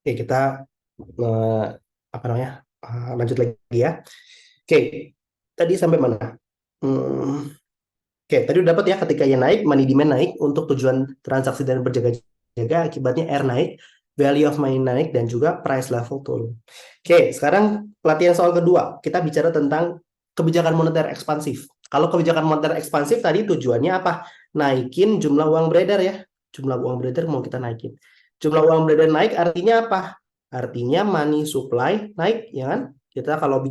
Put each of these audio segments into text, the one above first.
Oke, kita eh, apa namanya? Lanjut lagi ya. Oke, tadi sampai mana? Hmm, Oke, tadi udah dapat ya ketika yang naik, money demand naik untuk tujuan transaksi dan berjaga-jaga, akibatnya R naik, value of money naik, dan juga price level turun. Oke, sekarang latihan soal kedua. Kita bicara tentang kebijakan moneter ekspansif. Kalau kebijakan moneter ekspansif tadi tujuannya apa? Naikin jumlah uang beredar ya. Jumlah uang beredar mau kita naikin. Jumlah uang beredar naik artinya apa? Artinya money supply naik, ya kan? Kita kalau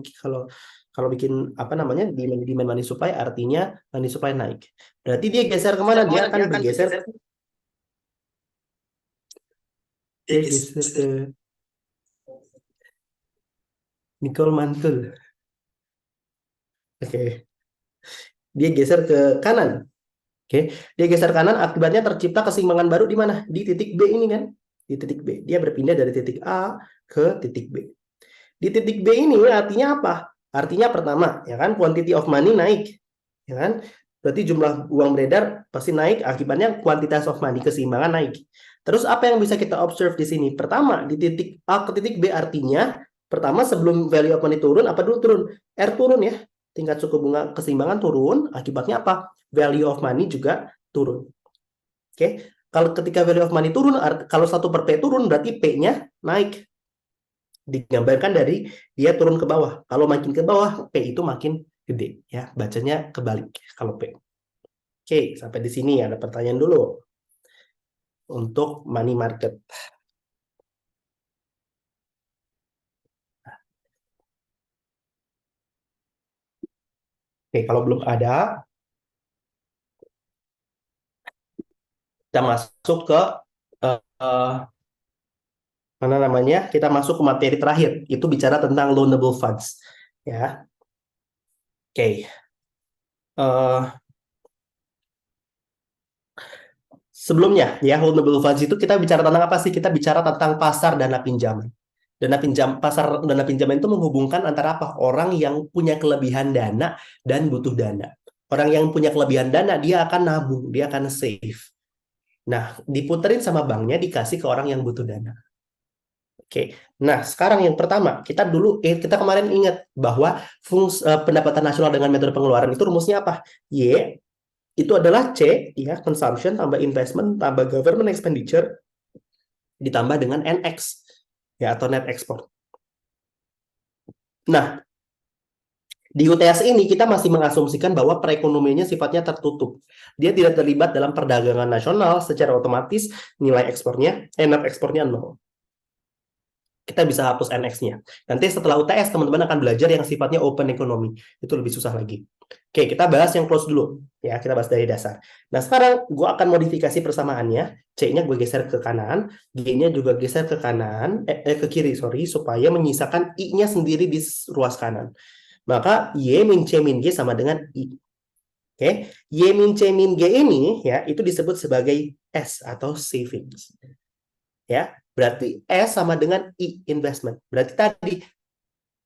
bikin apa namanya demand money supply artinya money supply naik. Berarti dia geser kemana? Dia akan bergeser, dia geser ke nickel mantle. Oke, dia geser ke kanan. Oke, dia geser kanan akibatnya tercipta keseimbangan baru di mana? Di titik B ini kan? Di titik B. Dia berpindah dari titik A ke titik B. Di titik B ini artinya apa? Artinya pertama, ya kan, quantity of money naik, ya kan? Berarti jumlah uang beredar pasti naik, akibatnya kuantitas of money keseimbangan naik. Terus apa yang bisa kita observe di sini? Pertama, di titik A ke titik B artinya pertama sebelum value of money turun, apa dulu turun? R turun ya. Tingkat suku bunga keseimbangan turun, akibatnya apa? Value of money juga turun. Oke. Kalau ketika value of money turun, kalau 1 per P turun berarti P-nya naik. Digambarkan dari dia turun ke bawah. Kalau makin ke bawah, P itu makin gede ya. Bacanya kebalik kalau P. Oke, sampai di sini ada pertanyaan dulu untuk money market. Oke, kalau belum ada, kita masuk ke mana namanya? Kita masuk ke materi terakhir. Itu bicara tentang loanable funds. Ya, oke. Sebelumnya ya, loanable funds itu kita bicara tentang apa sih? Kita bicara tentang pasar dana pinjaman. Pasar dana pinjaman itu menghubungkan antara apa? Orang yang punya kelebihan dana dan butuh dana. Orang yang punya kelebihan dana dia akan nabung, dia akan save. Nah, diputerin sama banknya dikasih ke orang yang butuh dana. Oke. Nah, sekarang yang pertama, kita kemarin ingat bahwa pendapatan nasional dengan metode pengeluaran itu rumusnya apa? Y itu adalah C ya, consumption tambah investment tambah government expenditure ditambah dengan NX ya, atau net export. Nah, di UTS ini kita masih mengasumsikan bahwa perekonomiannya sifatnya tertutup. Dia tidak terlibat dalam perdagangan nasional, secara otomatis nilai ekspornya, net ekspornya nol. Kita bisa hapus NX-nya. Nanti setelah UTS, teman-teman akan belajar yang sifatnya open economy. Itu lebih susah lagi. Oke, kita bahas yang close dulu. Ya, kita bahas dari dasar. Nah, sekarang gue akan modifikasi persamaannya. C-nya gue geser ke kanan, G-nya juga geser ke kanan, ke kiri, sorry, supaya menyisakan I-nya sendiri di ruas kanan. Maka Y min C min G sama dengan I. Oke, Y min C min G ini ya itu disebut sebagai S atau savings. Ya, berarti S sama dengan I investment. Berarti tadi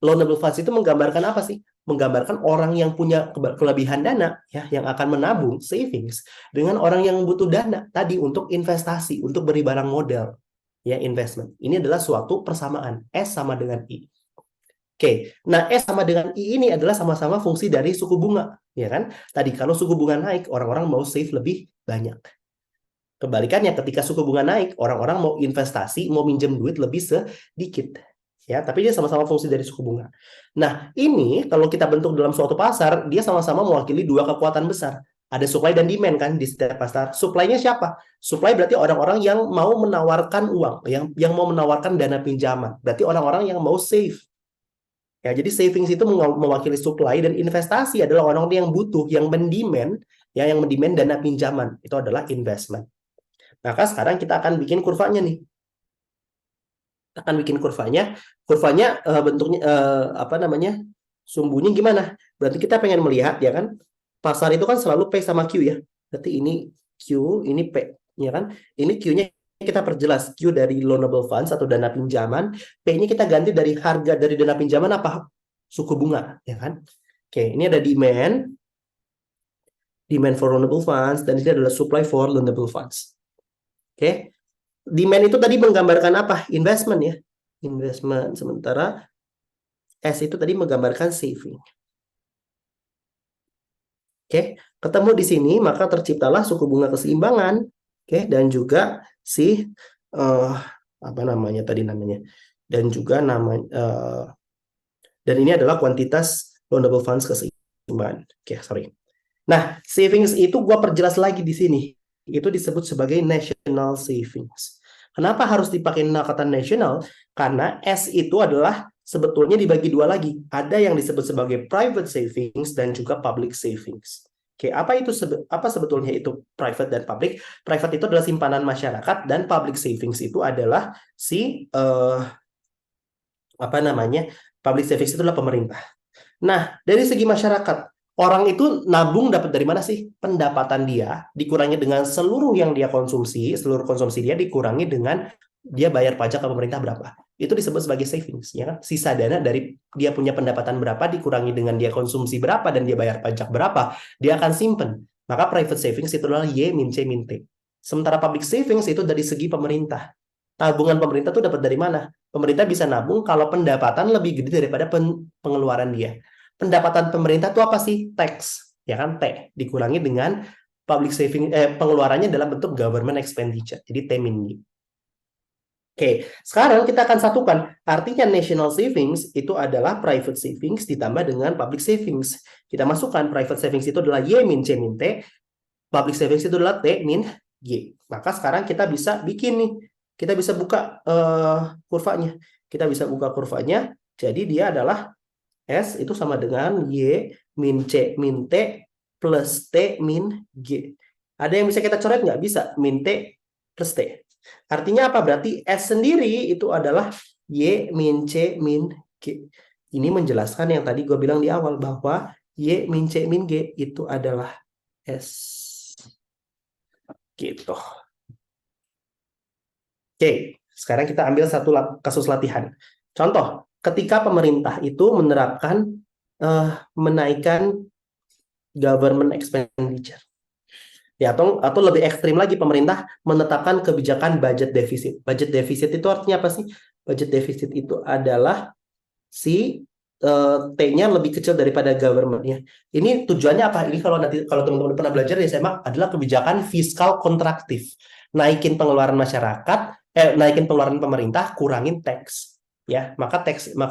loanable funds itu menggambarkan apa sih? Menggambarkan orang yang punya kelebihan dana ya yang akan menabung savings dengan orang yang butuh dana tadi untuk investasi, untuk beri barang modal ya investment. Ini adalah suatu persamaan S sama dengan I. Oke, nah S sama dengan I ini adalah sama-sama fungsi dari suku bunga, ya kan? Tadi kalau suku bunga naik, orang-orang mau save lebih banyak. Kebalikannya, ketika suku bunga naik, orang-orang mau investasi, mau minjem duit lebih sedikit. Ya, tapi dia sama-sama fungsi dari suku bunga. Nah, ini kalau kita bentuk dalam suatu pasar, dia sama-sama mewakili dua kekuatan besar. Ada supply dan demand kan di setiap pasar. Supply-nya siapa? Supply berarti orang-orang yang mau menawarkan uang, yang mau menawarkan dana pinjaman. Berarti orang-orang yang mau save. Ya, jadi savings itu mewakili supply dan investasi adalah orang-orang yang butuh, yang mendemand, ya, yang mendemand dana pinjaman. Itu adalah investment. Maka sekarang kita akan bikin kurvanya nih. Kita akan bikin kurvanya. Kurvanya bentuknya apa namanya? Sumbunya gimana? Berarti kita pengen melihat ya kan, pasar itu kan selalu P sama Q ya. Berarti ini Q, ini P, ya kan? Ini Q-nya kita perjelas, Q dari loanable funds atau dana pinjaman, P-nya kita ganti dari harga dari dana pinjaman apa? Suku bunga, ya kan? Oke, ini ada demand for loanable funds, dan ini adalah supply for loanable funds. Oke, Demand itu tadi menggambarkan apa? Investment ya. Investment. Sementara S itu tadi menggambarkan saving. Oke, ketemu di sini maka terciptalah suku bunga keseimbangan. Oke, dan juga si apa namanya tadi namanya? Dan juga dan ini adalah kuantitas loanable funds keseimbangan. Oke, sorry. Nah, savings itu gua perjelas lagi di sini. Itu disebut sebagai national savings. Kenapa harus dipakai kata national? Karena S itu adalah sebetulnya dibagi dua lagi. Ada yang disebut sebagai private savings dan juga public savings. Oke, apa sebetulnya itu private dan public? Private itu adalah simpanan masyarakat dan public savings itu adalah apa namanya? Public savings itu adalah pemerintah. Nah, dari segi masyarakat, orang itu nabung dapat dari mana sih? Pendapatan dia dikurangi dengan seluruh yang dia konsumsi, seluruh konsumsi dia dikurangi dengan dia bayar pajak ke pemerintah berapa. Itu disebut sebagai savings, ya kan? Sisa dana dari dia punya pendapatan berapa dikurangi dengan dia konsumsi berapa dan dia bayar pajak berapa, dia akan simpen. Maka private savings itu adalah Y min C min T. Sementara public savings itu dari segi pemerintah. Tabungan pemerintah tuh dapat dari mana? Pemerintah bisa nabung kalau pendapatan lebih gede daripada pengeluaran dia. Pendapatan pemerintah itu apa sih? Tax, ya kan? T dikurangi dengan public saving pengeluarannya dalam bentuk government expenditure. Jadi T min G. Oke, sekarang kita akan satukan. Artinya national savings itu adalah private savings ditambah dengan public savings. Kita masukkan private savings itu adalah Y min C min T, public savings itu adalah T min G. Maka sekarang kita bisa bikin nih, kita bisa buka kurvanya. Kita bisa buka kurvanya, jadi dia adalah S itu sama dengan Y min C min T plus T min G. Ada yang bisa kita coret nggak? Bisa, min T plus T. Artinya apa? Berarti S sendiri itu adalah Y min C min G. Ini menjelaskan yang tadi gue bilang di awal bahwa Y min C min G itu adalah S. Gitu. Oke, sekarang kita ambil satu kasus latihan. Contoh, ketika pemerintah itu menerapkan menaikkan government expenditure. Ya, atau lebih ekstrim lagi pemerintah menetapkan kebijakan budget defisit. Budget defisit itu artinya apa sih? Budget defisit itu adalah si T-nya lebih kecil daripada government-nya. Ini tujuannya apa? Ini kalau teman-teman pernah belajar di SMA adalah kebijakan fiskal kontraktif. Naikin masyarakat, naikin pengeluaran pemerintah, kurangin tax. Ya, maka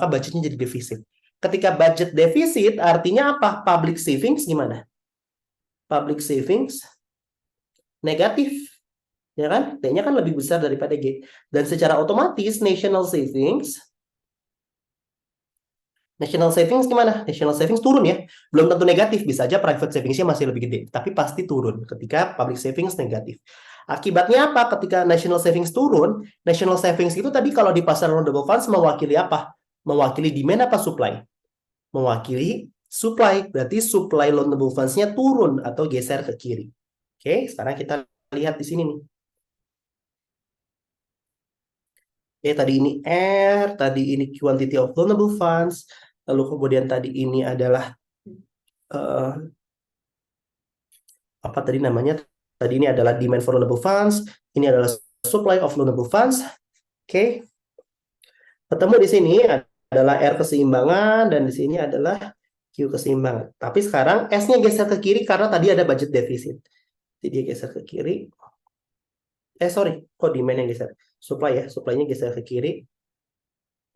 budgetnya jadi defisit. Ketika budget defisit artinya apa? Public savings gimana? Public savings negatif, ya kan? T-nya kan lebih besar daripada G. Dan secara otomatis national savings gimana? National savings turun ya. Belum tentu negatif, bisa aja private savingsnya masih lebih gede, tapi pasti turun ketika public savings negatif. Akibatnya apa? Ketika national savings turun, national savings itu tadi kalau di pasar loanable funds mewakili apa? Mewakili demand apa supply? Mewakili supply. Berarti supply loanable funds-nya turun atau geser ke kiri. Oke, sekarang kita lihat di sini nih. Tadi ini R, tadi ini quantity of loanable funds, lalu kemudian tadi ini adalah apa tadi namanya? Tadi ini adalah demand for loanable funds, ini adalah supply of loanable funds. Oke. Ketemu di sini adalah R keseimbangan dan di sini adalah Q keseimbangan. Tapi sekarang S-nya geser ke kiri karena tadi ada budget deficit. Jadi dia geser ke kiri. Sorry, kok demand yang geser? Supply ya, supply-nya geser ke kiri.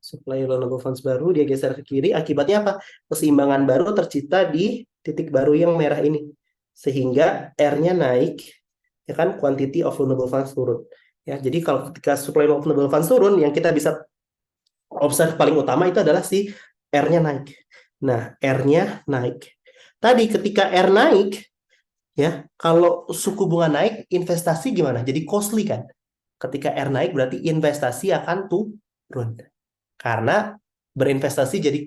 Supply loanable funds baru dia geser ke kiri, akibatnya apa? Keseimbangan baru tercipta di titik baru yang merah ini, sehingga R-nya naik, ya kan? Quantity of loanable funds turun. Ya, jadi kalau ketika supply of loanable funds turun, yang kita bisa observe paling utama itu adalah si R-nya naik. Nah, R-nya naik. Tadi ketika R naik, ya, kalau suku bunga naik, investasi gimana? Jadi costly kan? Ketika R naik berarti investasi akan turun. Karena berinvestasi jadi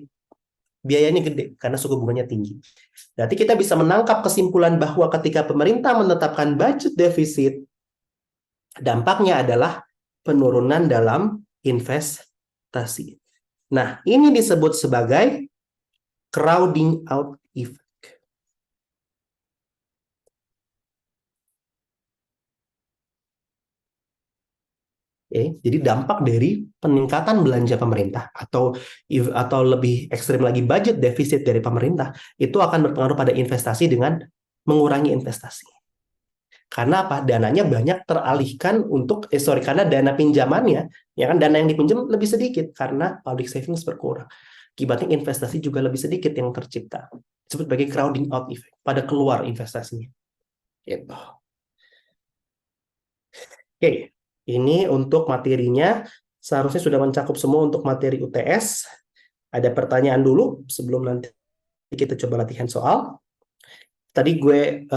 biayanya gede karena suku bunganya tinggi. Berarti kita bisa menangkap kesimpulan bahwa ketika pemerintah menetapkan budget defisit, dampaknya adalah penurunan dalam investasi. Nah, ini disebut sebagai crowding out effect. Jadi dampak dari peningkatan belanja pemerintah atau lebih ekstrim lagi budget defisit dari pemerintah itu akan berpengaruh pada investasi dengan mengurangi investasi. Karena apa? Dananya banyak teralihkan karena dana pinjamannya, ya kan, dana yang dipinjam lebih sedikit karena public savings berkurang. Akibatnya investasi juga lebih sedikit yang tercipta. Disebut sebagai crowding out effect, pada keluar investasinya. Gitu. Oke, ini untuk materinya seharusnya sudah mencakup semua untuk materi UTS. Ada pertanyaan dulu sebelum nanti kita coba latihan soal. Tadi gue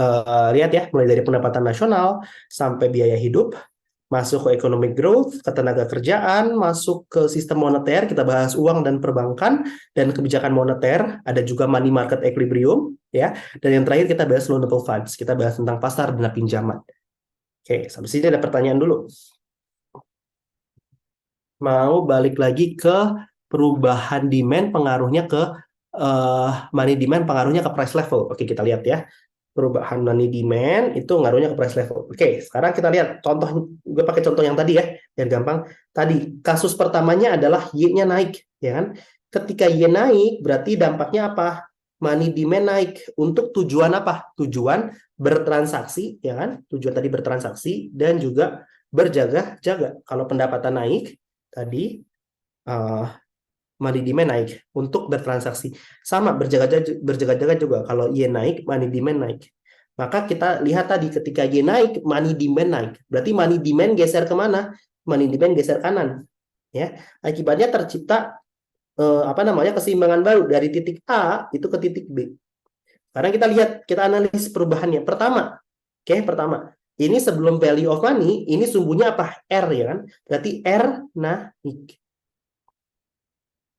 lihat ya, mulai dari pendapatan nasional sampai biaya hidup, masuk ke economic growth, ketenaga kerjaan, masuk ke sistem moneter, kita bahas uang dan perbankan, dan kebijakan moneter, ada juga money market equilibrium, ya. Dan yang terakhir kita bahas loanable funds, kita bahas tentang pasar dana pinjaman. Oke, sampai sini ada pertanyaan dulu. Mau balik lagi ke perubahan demand pengaruhnya ke money demand pengaruhnya ke price level. Oke, kita lihat ya. Perubahan money demand itu ngaruhnya ke price level. Oke, sekarang kita lihat contoh, gue pakai contoh yang tadi ya, biar gampang. Tadi kasus pertamanya adalah Y-nya naik, ya kan? Ketika Y naik, berarti dampaknya apa? Money demand naik. Untuk tujuan apa? Tujuan bertransaksi, ya kan? Tujuan tadi bertransaksi dan juga berjaga-jaga. Kalau pendapatan naik, tadi uh, money demand naik untuk bertransaksi. Sama berjaga-jaga juga. Kalau Y naik, money demand naik. Maka kita lihat tadi ketika Y naik, money demand naik. Berarti money demand geser kemana? Money demand geser kanan. Ya, akibatnya tercipta apa namanya keseimbangan baru dari titik A itu ke titik B. Sekarang kita lihat, kita analisis perubahannya. Pertama, ini sebelum value of money, ini sumbunya apa? R, ya kan? Berarti R naik.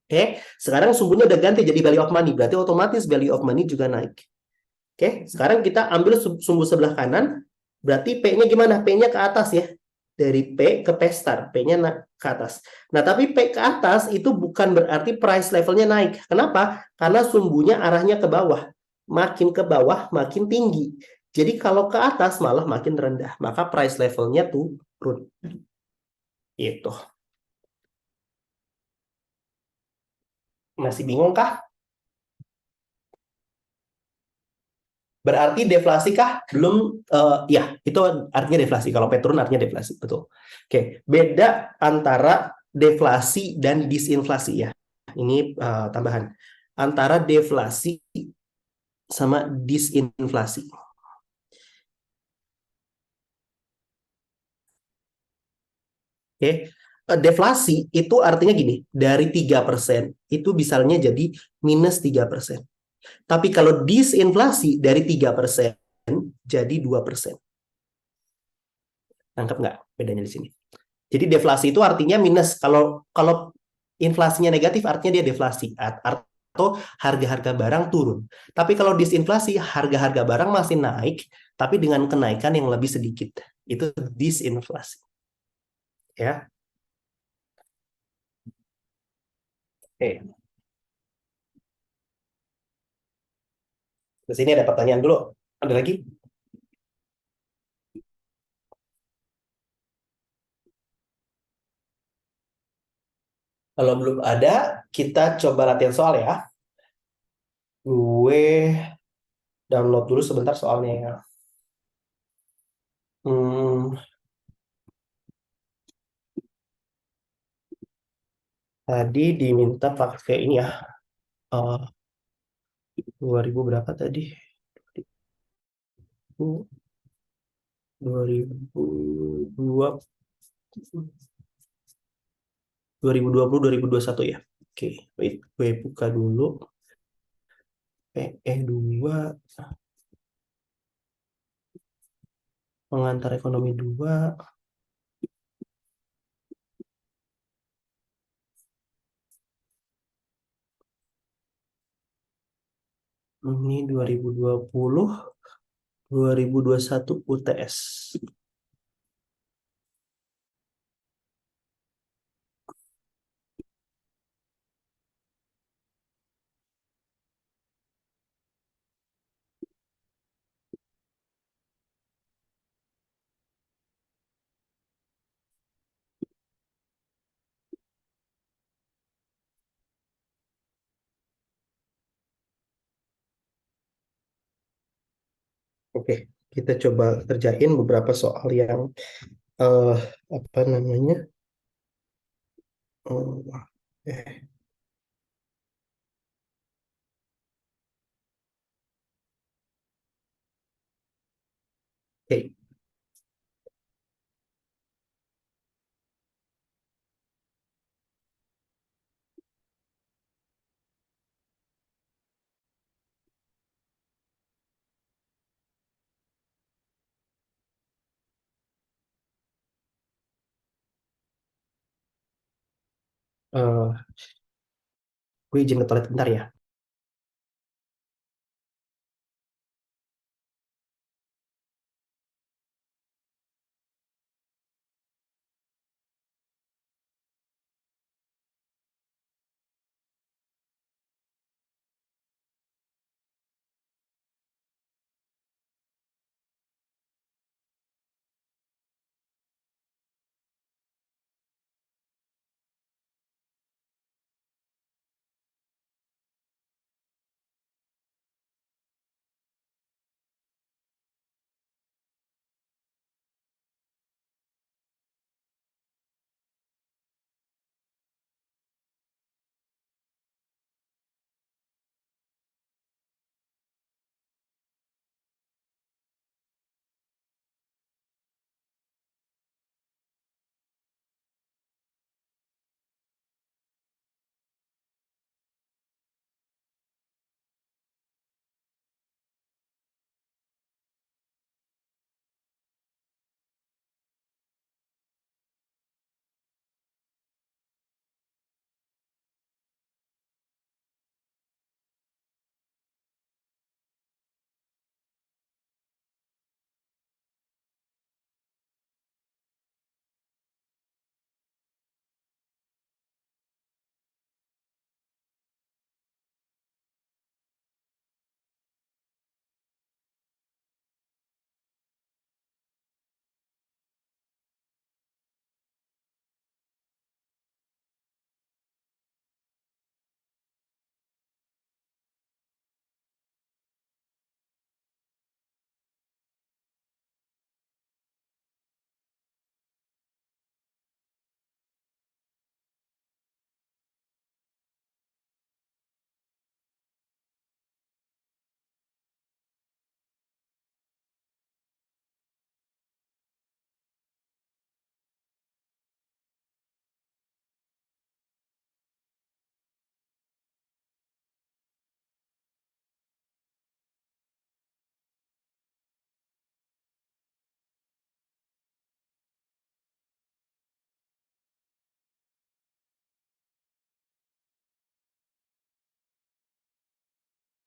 Oke, sekarang sumbunya udah ganti jadi value of money, berarti otomatis value of money juga naik. Oke, sekarang kita ambil sumbu sebelah kanan, berarti P-nya gimana? P-nya ke atas ya. Dari P ke P star, P-nya ke atas. Nah, tapi P ke atas itu bukan berarti price levelnya naik. Kenapa? Karena sumbunya arahnya ke bawah. Makin ke bawah, makin tinggi. Jadi kalau ke atas malah makin rendah. Maka price levelnya turun. Itu. Masih bingung kah? Berarti deflasi kah? Belum, ya, itu artinya deflasi. Kalau P turun artinya deflasi, betul. Oke, beda antara deflasi dan disinflasi ya. Ini tambahan. Antara deflasi sama disinflasi. Oke, deflasi itu artinya gini, dari 3% itu misalnya jadi minus 3%. Tapi kalau disinflasi dari 3% jadi 2%. Tangkap nggak bedanya di sini? Jadi deflasi itu artinya minus. Kalau kalau inflasinya negatif artinya dia deflasi atau harga-harga barang turun. Tapi kalau disinflasi harga-harga barang masih naik tapi dengan kenaikan yang lebih sedikit. Itu disinflasi. Ya. Oke. Di sini ada pertanyaan dulu. Ada lagi? Kalau belum ada, kita coba latihan soal ya. Gue download dulu sebentar soalnya ya. Hmm, tadi diminta pakai ini ya. Uh, 2000 berapa tadi? 2002 2020 2021 ya. Oke, wait, gue buka dulu. PE2 pengantar ekonomi 2. Ini 2020 2021 UTS. Oke, kita coba kerjain beberapa soal yang eh apa namanya? Eh, Oke, eh, gue izin ke toilet bentar ya.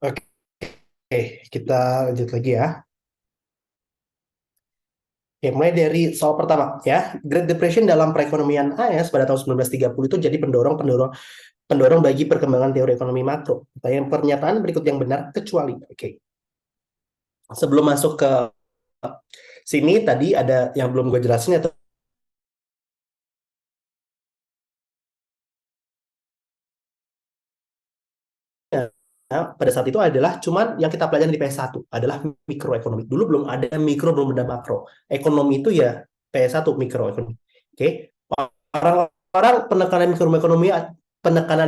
Oke, kita lanjut lagi ya. Oke, mulai dari soal pertama ya. Great Depression dalam perekonomian AS pada tahun 1930 itu jadi pendorong pendorong pendorong bagi perkembangan teori ekonomi makro. Yang pernyataan berikut yang benar kecuali. Oke. Sebelum masuk ke sini tadi ada yang belum gue jelasin yaitu pada saat itu adalah cuman yang kita pelajari di PS1 adalah mikroekonomi. Dulu belum ada mikro, belum ada makro. Ekonomi itu ya PS1 mikroekonomi. Oke. Orang-orang penekanan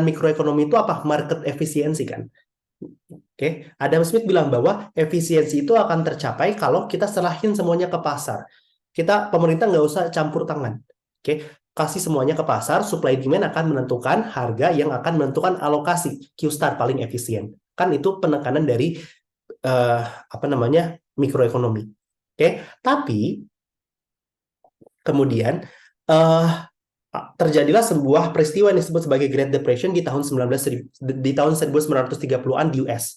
mikroekonomi itu apa? Market efisiensi kan. Oke, Adam Smith bilang bahwa efisiensi itu akan tercapai kalau kita serahin semuanya ke pasar. Pemerintah nggak usah campur tangan. Oke, kasih semuanya ke pasar, supply demand akan menentukan harga yang akan menentukan alokasi Q-star paling efisien. Kan itu penekanan dari apa namanya mikroekonomi. Oke, tapi kemudian eh, terjadilah sebuah peristiwa yang disebut sebagai Great Depression di tahun 1930-an di US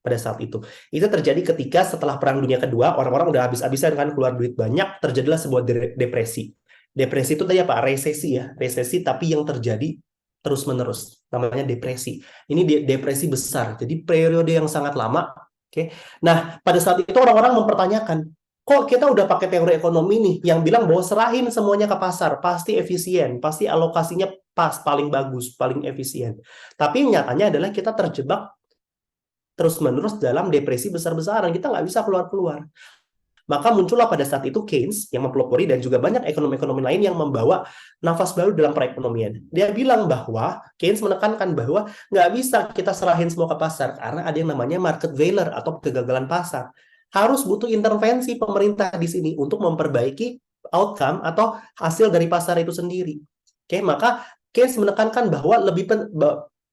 pada saat itu. Itu terjadi ketika setelah Perang Dunia Kedua, orang-orang udah habis-habisan kan keluar duit banyak, terjadilah sebuah depresi. Depresi itu tadi apa? Resesi ya, resesi tapi yang terjadi terus-menerus. Namanya depresi. Ini depresi besar. Jadi periode yang sangat lama. Oke. Nah, pada saat itu orang-orang mempertanyakan, kok kita udah pakai teori ekonomi nih yang bilang bahwa serahin semuanya ke pasar, pasti efisien, pasti alokasinya pas, paling bagus, paling efisien. Tapi nyatanya adalah kita terjebak terus-menerus dalam depresi besar-besaran, kita nggak bisa keluar-keluar. Maka muncullah pada saat itu Keynes yang mempelopori dan juga banyak ekonomi-ekonomi lain yang membawa nafas baru dalam perekonomian. Dia bilang bahwa Keynes menekankan bahwa nggak bisa kita serahin semua ke pasar karena ada yang namanya market failure atau kegagalan pasar. Harus butuh intervensi pemerintah di sini untuk memperbaiki outcome atau hasil dari pasar itu sendiri. Oke, maka Keynes menekankan bahwa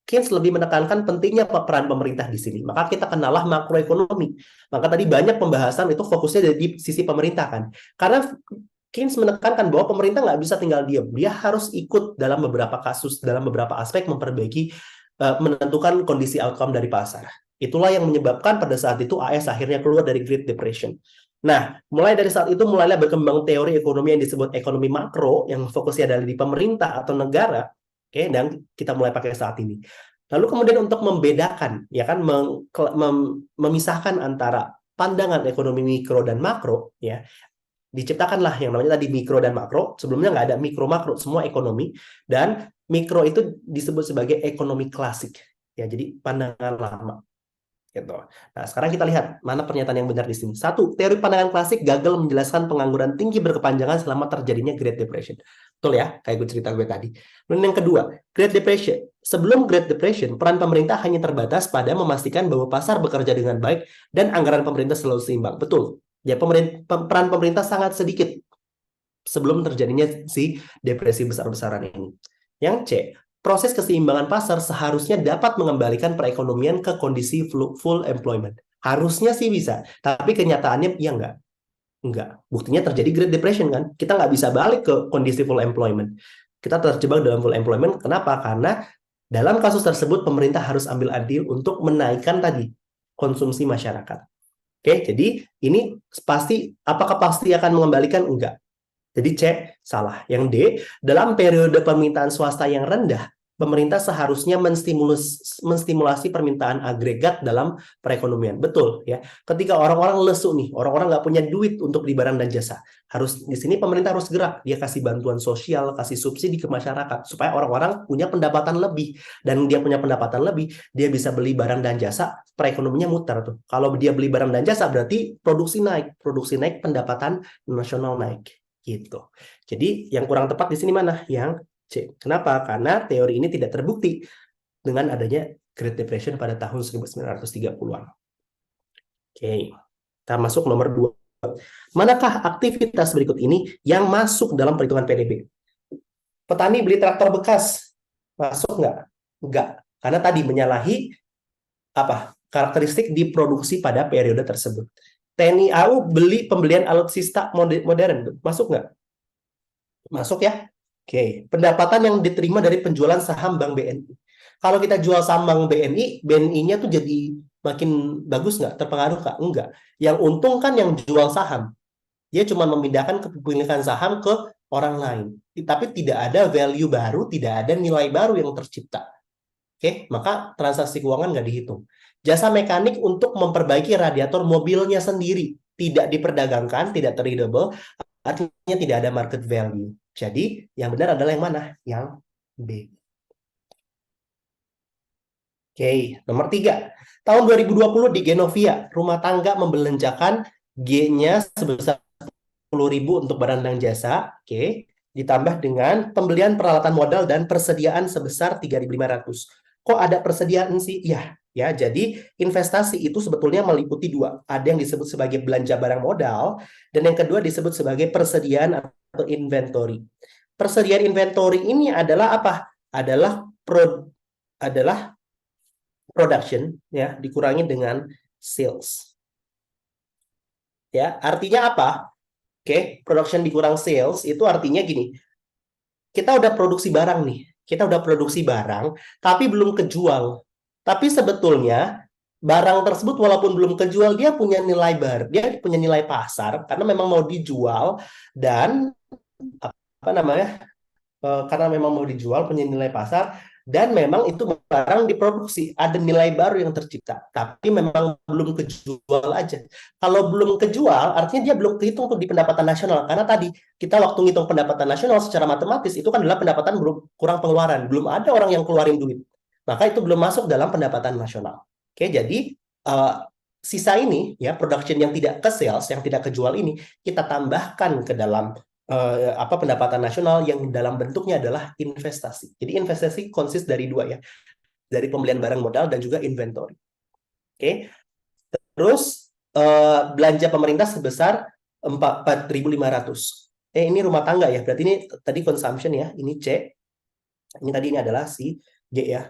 Keynes lebih menekankan pentingnya peran pemerintah di sini. Maka kita kenalah makroekonomi. Maka tadi banyak pembahasan itu fokusnya di sisi pemerintah kan. Karena Keynes menekankan bahwa pemerintah nggak bisa tinggal diam. Dia harus ikut dalam beberapa kasus, dalam beberapa aspek memperbaiki, menentukan kondisi outcome dari pasar. Itulah yang menyebabkan pada saat itu AS akhirnya keluar dari Great Depression. Nah, mulai dari saat itu mulailah berkembang teori ekonomi yang disebut ekonomi makro, yang fokusnya adalah di pemerintah atau negara. Oke, dan kita mulai pakai saat ini. Lalu kemudian untuk membedakan, ya kan, memisahkan antara pandangan ekonomi mikro dan makro, ya, diciptakanlah yang namanya tadi mikro dan makro. Sebelumnya nggak ada mikro makro, semua ekonomi. Dan mikro itu disebut sebagai ekonomi klasik. Ya, jadi pandangan lama. Gitu. Nah, sekarang kita lihat mana pernyataan yang benar di sini. Satu, teori pandangan klasik gagal menjelaskan pengangguran tinggi berkepanjangan selama terjadinya Great Depression. Betul ya, kayak gue cerita gue tadi. Dan yang kedua, Great Depression. Sebelum Great Depression, peran pemerintah hanya terbatas pada memastikan bahwa pasar bekerja dengan baik dan anggaran pemerintah selalu seimbang. Betul. Ya, peran pemerintah sangat sedikit sebelum terjadinya si depresi besar-besaran ini. Yang C, proses keseimbangan pasar seharusnya dapat mengembalikan perekonomian ke kondisi full employment. Harusnya sih bisa, tapi kenyataannya ya enggak. Enggak. Buktinya terjadi Great Depression kan. Kita nggak bisa balik ke kondisi full employment. Kita terjebak dalam full employment. Kenapa? Karena dalam kasus tersebut pemerintah harus ambil andil untuk menaikkan tadi konsumsi masyarakat. Oke, jadi ini apakah pasti akan mengembalikan? Enggak. Jadi C, salah. Yang D, dalam periode permintaan swasta yang rendah, pemerintah seharusnya menstimulasi permintaan agregat dalam perekonomian. Betul ya. Ketika orang-orang lesu nih, orang-orang nggak punya duit untuk beli barang dan jasa, harus di sini pemerintah harus gerak. Dia kasih bantuan sosial, kasih subsidi ke masyarakat supaya orang-orang punya pendapatan lebih, dan dia punya pendapatan lebih, dia bisa beli barang dan jasa, perekonomiannya muter tuh. Kalau dia beli barang dan jasa berarti produksi naik, pendapatan nasional naik. Gitu. Jadi yang kurang tepat di sini mana? Yang C. Kenapa? Karena teori ini tidak terbukti dengan adanya Great Depression pada tahun 1930-an. Oke. Kita masuk nomor 2. Manakah aktivitas berikut ini yang masuk dalam perhitungan PDB? Petani beli traktor bekas. Masuk nggak? Nggak. Karena tadi menyalahi apa? Karakteristik diproduksi pada periode tersebut. TNI AU beli pembelian alutsista modern. Masuk nggak? Masuk ya? Oke. Pendapatan yang diterima dari penjualan saham Bank BNI. Kalau kita jual saham Bank BNI, BNI-nya tuh jadi makin bagus nggak? Terpengaruh nggak? Enggak. Yang untung kan yang jual saham. Dia cuma memindahkan kepemilikan saham ke orang lain. Tapi tidak ada value baru, tidak ada nilai baru yang tercipta. Oke, maka transaksi keuangan nggak dihitung. Jasa mekanik untuk memperbaiki radiator mobilnya sendiri tidak diperdagangkan, tidak tradable, artinya tidak ada market value. Jadi yang benar adalah yang mana? Yang B. Oke, nomor 3. Tahun 2020 di Genovia, rumah tangga membelanjakan G-nya sebesar 10.000 untuk barang dan jasa. Oke, ditambah dengan pembelian peralatan modal dan persediaan sebesar 3.500. Kok ada persediaan sih? Ya, jadi investasi itu sebetulnya meliputi 2. Ada yang disebut sebagai belanja barang modal, dan yang kedua disebut sebagai persediaan atau inventory. Persediaan inventory ini adalah apa? Adalah production ya dikurangi dengan sales. Ya, artinya apa? Oke, production dikurang sales itu artinya gini. Kita udah produksi barang nih. Kita udah produksi barang tapi belum kejual. Tapi sebetulnya barang tersebut walaupun belum kejual dia punya nilai dia punya nilai pasar karena memang mau dijual, dan apa namanya? Karena memang mau dijual punya nilai pasar, dan memang itu barang diproduksi, ada nilai baru yang tercipta, tapi memang belum kejual aja. Kalau belum kejual, artinya dia belum kehitung tuh di pendapatan nasional, karena tadi kita waktu ngitung pendapatan nasional secara matematis itu kan adalah pendapatan kurang pengeluaran, belum ada orang yang keluarin duit, maka itu belum masuk dalam pendapatan nasional. Oke, jadi sisa ini ya production yang tidak ke sales, yang tidak kejual ini kita tambahkan ke dalam pendapatan nasional yang dalam bentuknya adalah investasi. Jadi investasi konsist dari dua ya, dari pembelian barang modal dan juga inventory. Oke. Terus belanja pemerintah sebesar 4.500. Ini rumah tangga ya. Berarti ini tadi consumption ya, ini C. Ini tadi ini adalah si G ya.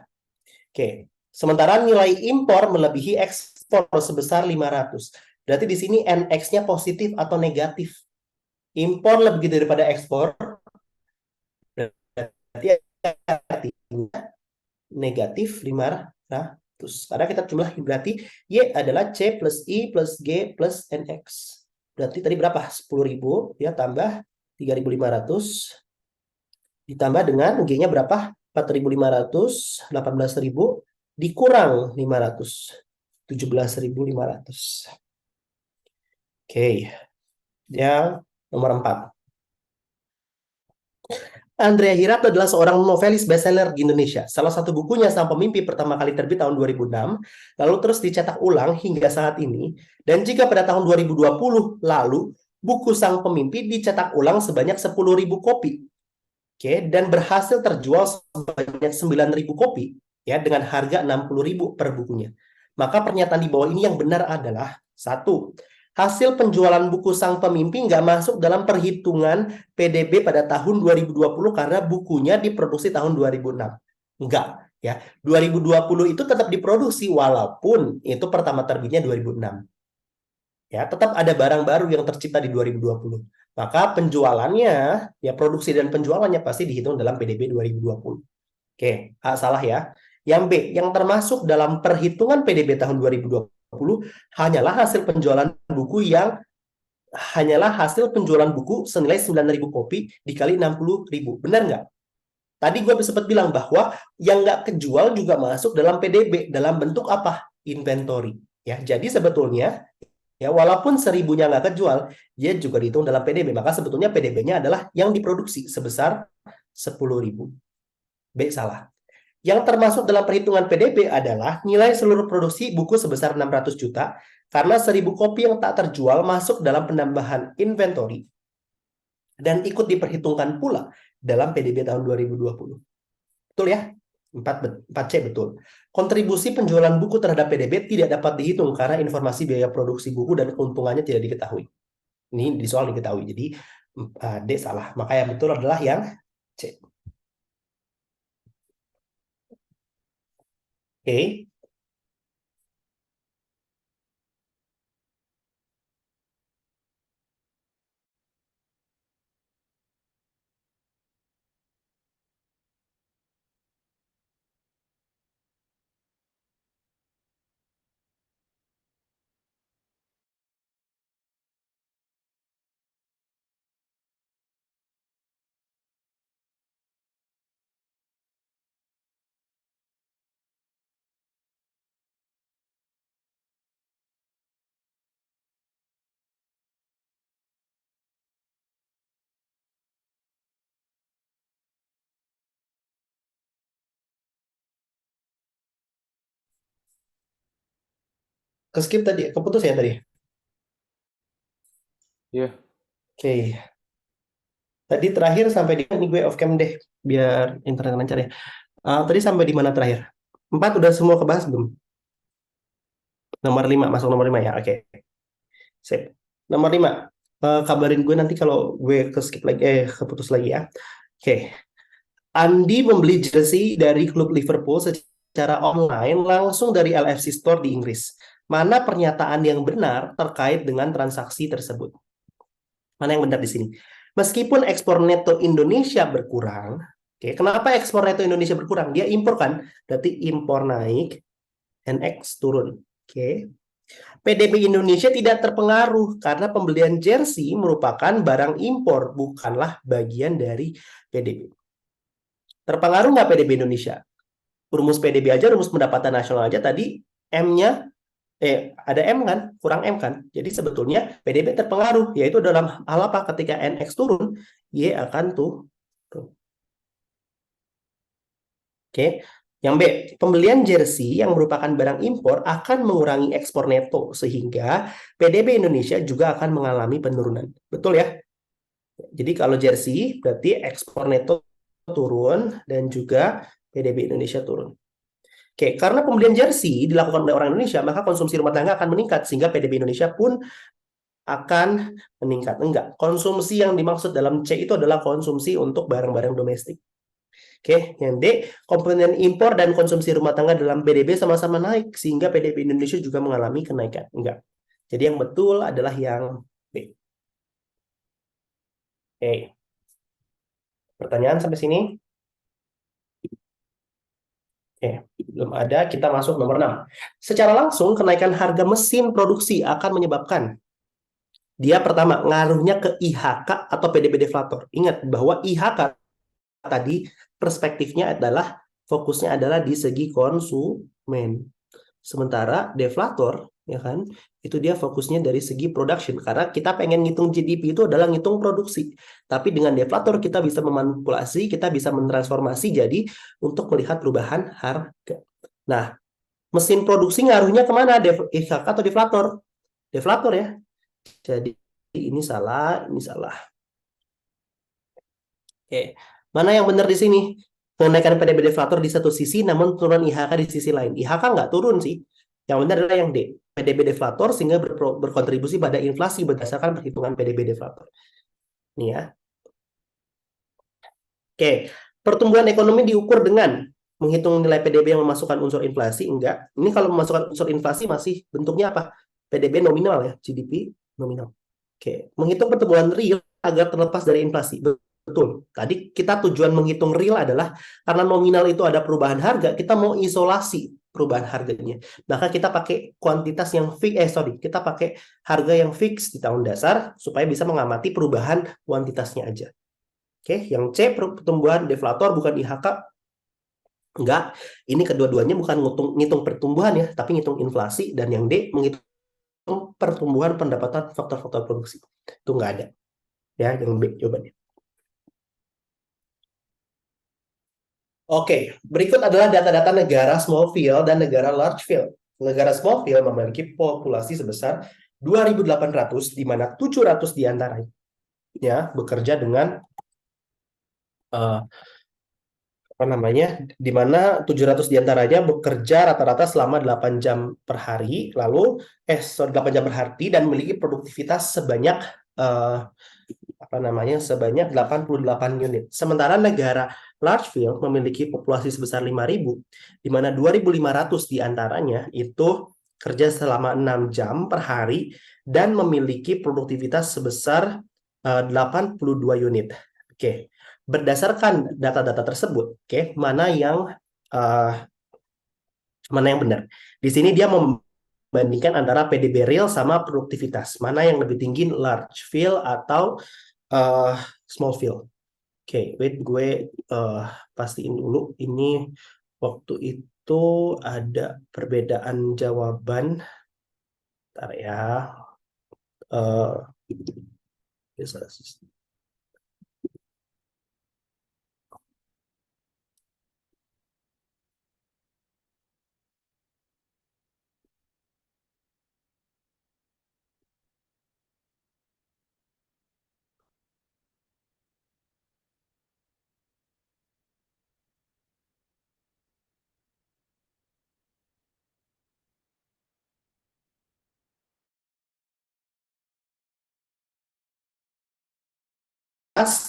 Oke. Sementara nilai impor melebihi ekspor sebesar 500. Berarti di sini NX-nya positif atau negatif. Impor lebih daripada ekspor, berarti artinya negatif 500. Karena kita jumlah berarti Y adalah C plus I plus G plus NX. Berarti tadi berapa? 10.000 ya tambah 3.500 ditambah dengan G-nya berapa? 4.500, 18.000 dikurang 500, 17.500. Oke. Yang nomor 4. Andrea Hirata adalah seorang novelis bestseller di Indonesia. Salah satu bukunya Sang Pemimpi pertama kali terbit tahun 2006, lalu terus dicetak ulang hingga saat ini. Dan jika pada tahun 2020 lalu, buku Sang Pemimpi dicetak ulang sebanyak 10.000 kopi. Oke, dan berhasil terjual sebanyak 9.000 kopi ya dengan harga 60.000 per bukunya. Maka pernyataan di bawah ini yang benar adalah satu, hasil penjualan buku Sang Pemimpi nggak masuk dalam perhitungan PDB pada tahun 2020 karena bukunya diproduksi tahun 2006. Enggak, ya. 2020 itu tetap diproduksi walaupun itu pertama terbitnya 2006. Ya, tetap ada barang baru yang tercipta di 2020. Maka penjualannya, ya produksi dan penjualannya pasti dihitung dalam PDB 2020. Oke, A salah ya. Yang B, yang termasuk dalam perhitungan PDB tahun 2020 hanyalah hasil penjualan buku senilai 9.000 kopi dikali 60.000. Benar nggak? Tadi gue sempat bilang bahwa yang nggak kejual juga masuk dalam PDB dalam bentuk apa? Inventory. Ya, jadi sebetulnya ya, walaupun 1.000-nya nggak kejual, dia juga dihitung dalam PDB. Maka sebetulnya PDB-nya adalah yang diproduksi sebesar 10.000. B salah. Yang termasuk dalam perhitungan PDB adalah nilai seluruh produksi buku sebesar 600 juta karena 1.000 kopi yang tak terjual masuk dalam penambahan inventory dan ikut diperhitungkan pula dalam PDB tahun 2020. Betul ya? 4C betul. Kontribusi penjualan buku terhadap PDB tidak dapat dihitung karena informasi biaya produksi buku dan keuntungannya tidak diketahui. Ini di soal diketahui. Jadi D salah. Maka yang betul adalah yang C. Oke. Ke skip tadi, keputus ya tadi. Iya. Oke. Tadi terakhir sampai di ini gue off cam deh biar internet lancar ya. Tadi sampai di mana terakhir? 4 udah semua kebahas belum? Nomor 5, masuk nomor 5 ya. Oke. Sip. Nomor 5. Kabarin gue nanti kalau gue ke skip lagi keputus lagi ya. Oke. Andi membeli jersey dari klub Liverpool secara online langsung dari LFC Store di Inggris. Mana pernyataan yang benar terkait dengan transaksi tersebut? Mana yang benar di sini? Meskipun ekspor neto Indonesia berkurang, oke, kenapa ekspor neto Indonesia berkurang? Dia impor kan, berarti impor naik, NX turun. Oke. PDB Indonesia tidak terpengaruh karena pembelian jersey merupakan barang impor, bukanlah bagian dari PDB. Terpengaruh nggak PDB Indonesia? Rumus PDB aja, rumus pendapatan nasional aja tadi M-nya ada M kan, kurang M kan. Jadi sebetulnya PDB terpengaruh, yaitu dalam hal apa? Ketika NX turun, Y akan tuh. Oke. Yang B, pembelian jersey yang merupakan barang impor akan mengurangi ekspor neto sehingga PDB Indonesia juga akan mengalami penurunan. Betul ya? Jadi kalau jersey berarti ekspor neto turun dan juga PDB Indonesia turun. Oke, karena pembelian jersey dilakukan oleh orang Indonesia, maka konsumsi rumah tangga akan meningkat sehingga PDB Indonesia pun akan meningkat. Enggak, konsumsi yang dimaksud dalam C itu adalah konsumsi untuk barang-barang domestik. Oke, yang D, komponen impor dan konsumsi rumah tangga dalam PDB sama-sama naik sehingga PDB Indonesia juga mengalami kenaikan. Enggak. Jadi yang betul adalah yang B. Oke, pertanyaan sampai sini? Oke, belum ada. Kita masuk nomor 6. Secara langsung, kenaikan harga mesin produksi akan menyebabkan dia pertama, ngaruhnya ke IHK atau PDB deflator. Ingat bahwa IHK tadi perspektifnya adalah fokusnya adalah di segi konsumen. Sementara deflator, ya kan, itu dia fokusnya dari segi production. Karena kita pengen ngitung GDP itu adalah ngitung produksi. Tapi dengan deflator kita bisa memanipulasi, kita bisa mentransformasi jadi untuk melihat perubahan harga. Nah, mesin produksi ngaruhnya kemana? IHK atau deflator? Deflator ya. Jadi ini salah, ini salah. Oke, mana yang benar di sini? Kenaikan PDB deflator di satu sisi, namun turun IHK di sisi lain. IHK nggak turun sih. Yang benar adalah yang D. PDB deflator sehingga berkontribusi pada inflasi berdasarkan perhitungan PDB deflator. Ini ya. Oke, pertumbuhan ekonomi diukur dengan menghitung nilai PDB yang memasukkan unsur inflasi. Enggak. Ini kalau memasukkan unsur inflasi masih bentuknya apa? PDB nominal ya, GDP nominal. Oke, menghitung pertumbuhan real agar terlepas dari inflasi. Betul. Tadi kita tujuan menghitung real adalah karena nominal itu ada perubahan harga, kita mau isolasi perubahan harganya. Maka kita pakai kuantitas yang kita pakai harga yang fix di tahun dasar supaya bisa mengamati perubahan kuantitasnya aja. Oke, yang C pertumbuhan deflator bukan IHK. Enggak, ini kedua-duanya bukan ngitung pertumbuhan ya, tapi ngitung inflasi. Dan yang D menghitung pertumbuhan pendapatan faktor-faktor produksi. Itu enggak ada. Ya, yang B jawabannya. Oke, berikut adalah data-data negara small field dan negara large field. Negara small field memiliki populasi sebesar 2.800, di mana 700 diantaranya bekerja dengan uh, apa namanya, di mana 700 diantaranya bekerja rata-rata selama 8 jam per hari, 8 jam per hari dan memiliki produktivitas sebanyak uh, sebanyak 88 unit. Sementara negara large field memiliki populasi sebesar 5.000, di mana 2.500 diantaranya itu kerja selama 6 jam per hari dan memiliki produktivitas sebesar 82 unit. Oke, berdasarkan data-data tersebut, uh, mana yang benar? Di sini dia membandingkan antara PDB real sama produktivitas. Mana yang lebih tinggi, large field atau small field. Oke, wait, gue pastiin dulu. Ini waktu itu ada perbedaan jawaban. Bentar ya. Uh,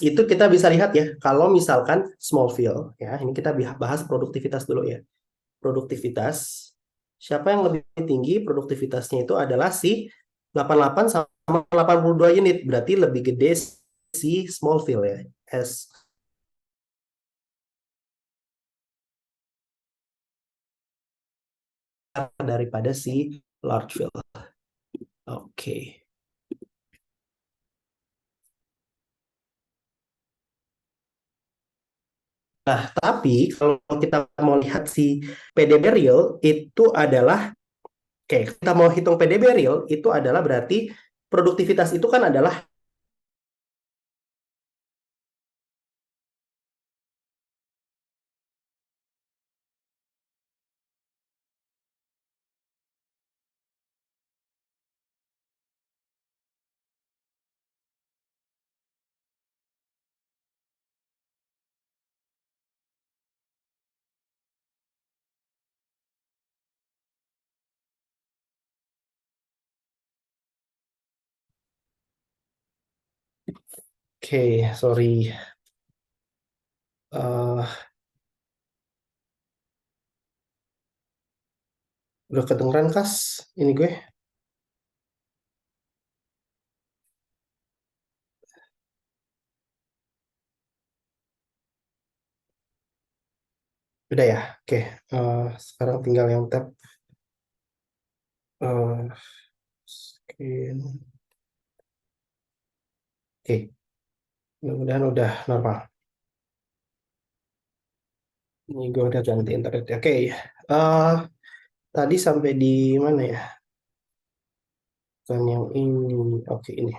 itu kita bisa lihat ya, kalau misalkan small field, ya, ini kita bahas produktivitas dulu ya. Produktivitas, siapa yang lebih tinggi produktivitasnya itu adalah si 88 sama 82 unit, berarti lebih gede si small field ya, S daripada si large field. Oke. Nah, tapi kalau kita mau lihat si PDB real itu adalah, oke, kita mau hitung PDB real itu adalah berarti produktivitas itu kan adalah Oke, sorry. Eh, udah kedengeran kas? Ini gue. Udah ya? Oke. Sekarang tinggal yang tab. eh, Screen. Oke. Mudah-mudahan udah normal. Ini gue udah ganti internet. Oke. Tadi sampai di mana ya? Kan yang ini. Oke, ini.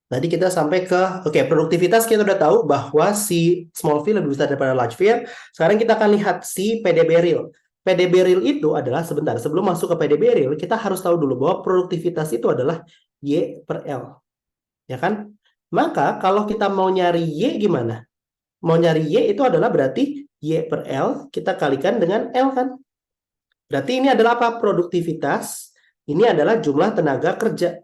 Tadi kita sampai ke, oke, produktivitas kita udah tahu bahwa si small field lebih besar daripada large field. Sekarang kita akan lihat si PDB real. PDB real itu adalah, sebentar, sebelum masuk ke PDB real, kita harus tahu dulu bahwa produktivitas itu adalah Y per L. Ya kan? Maka kalau kita mau nyari Y gimana? Mau nyari Y itu adalah berarti Y per L kita kalikan dengan L kan? Berarti ini adalah apa? Produktivitas. Ini adalah jumlah tenaga kerja.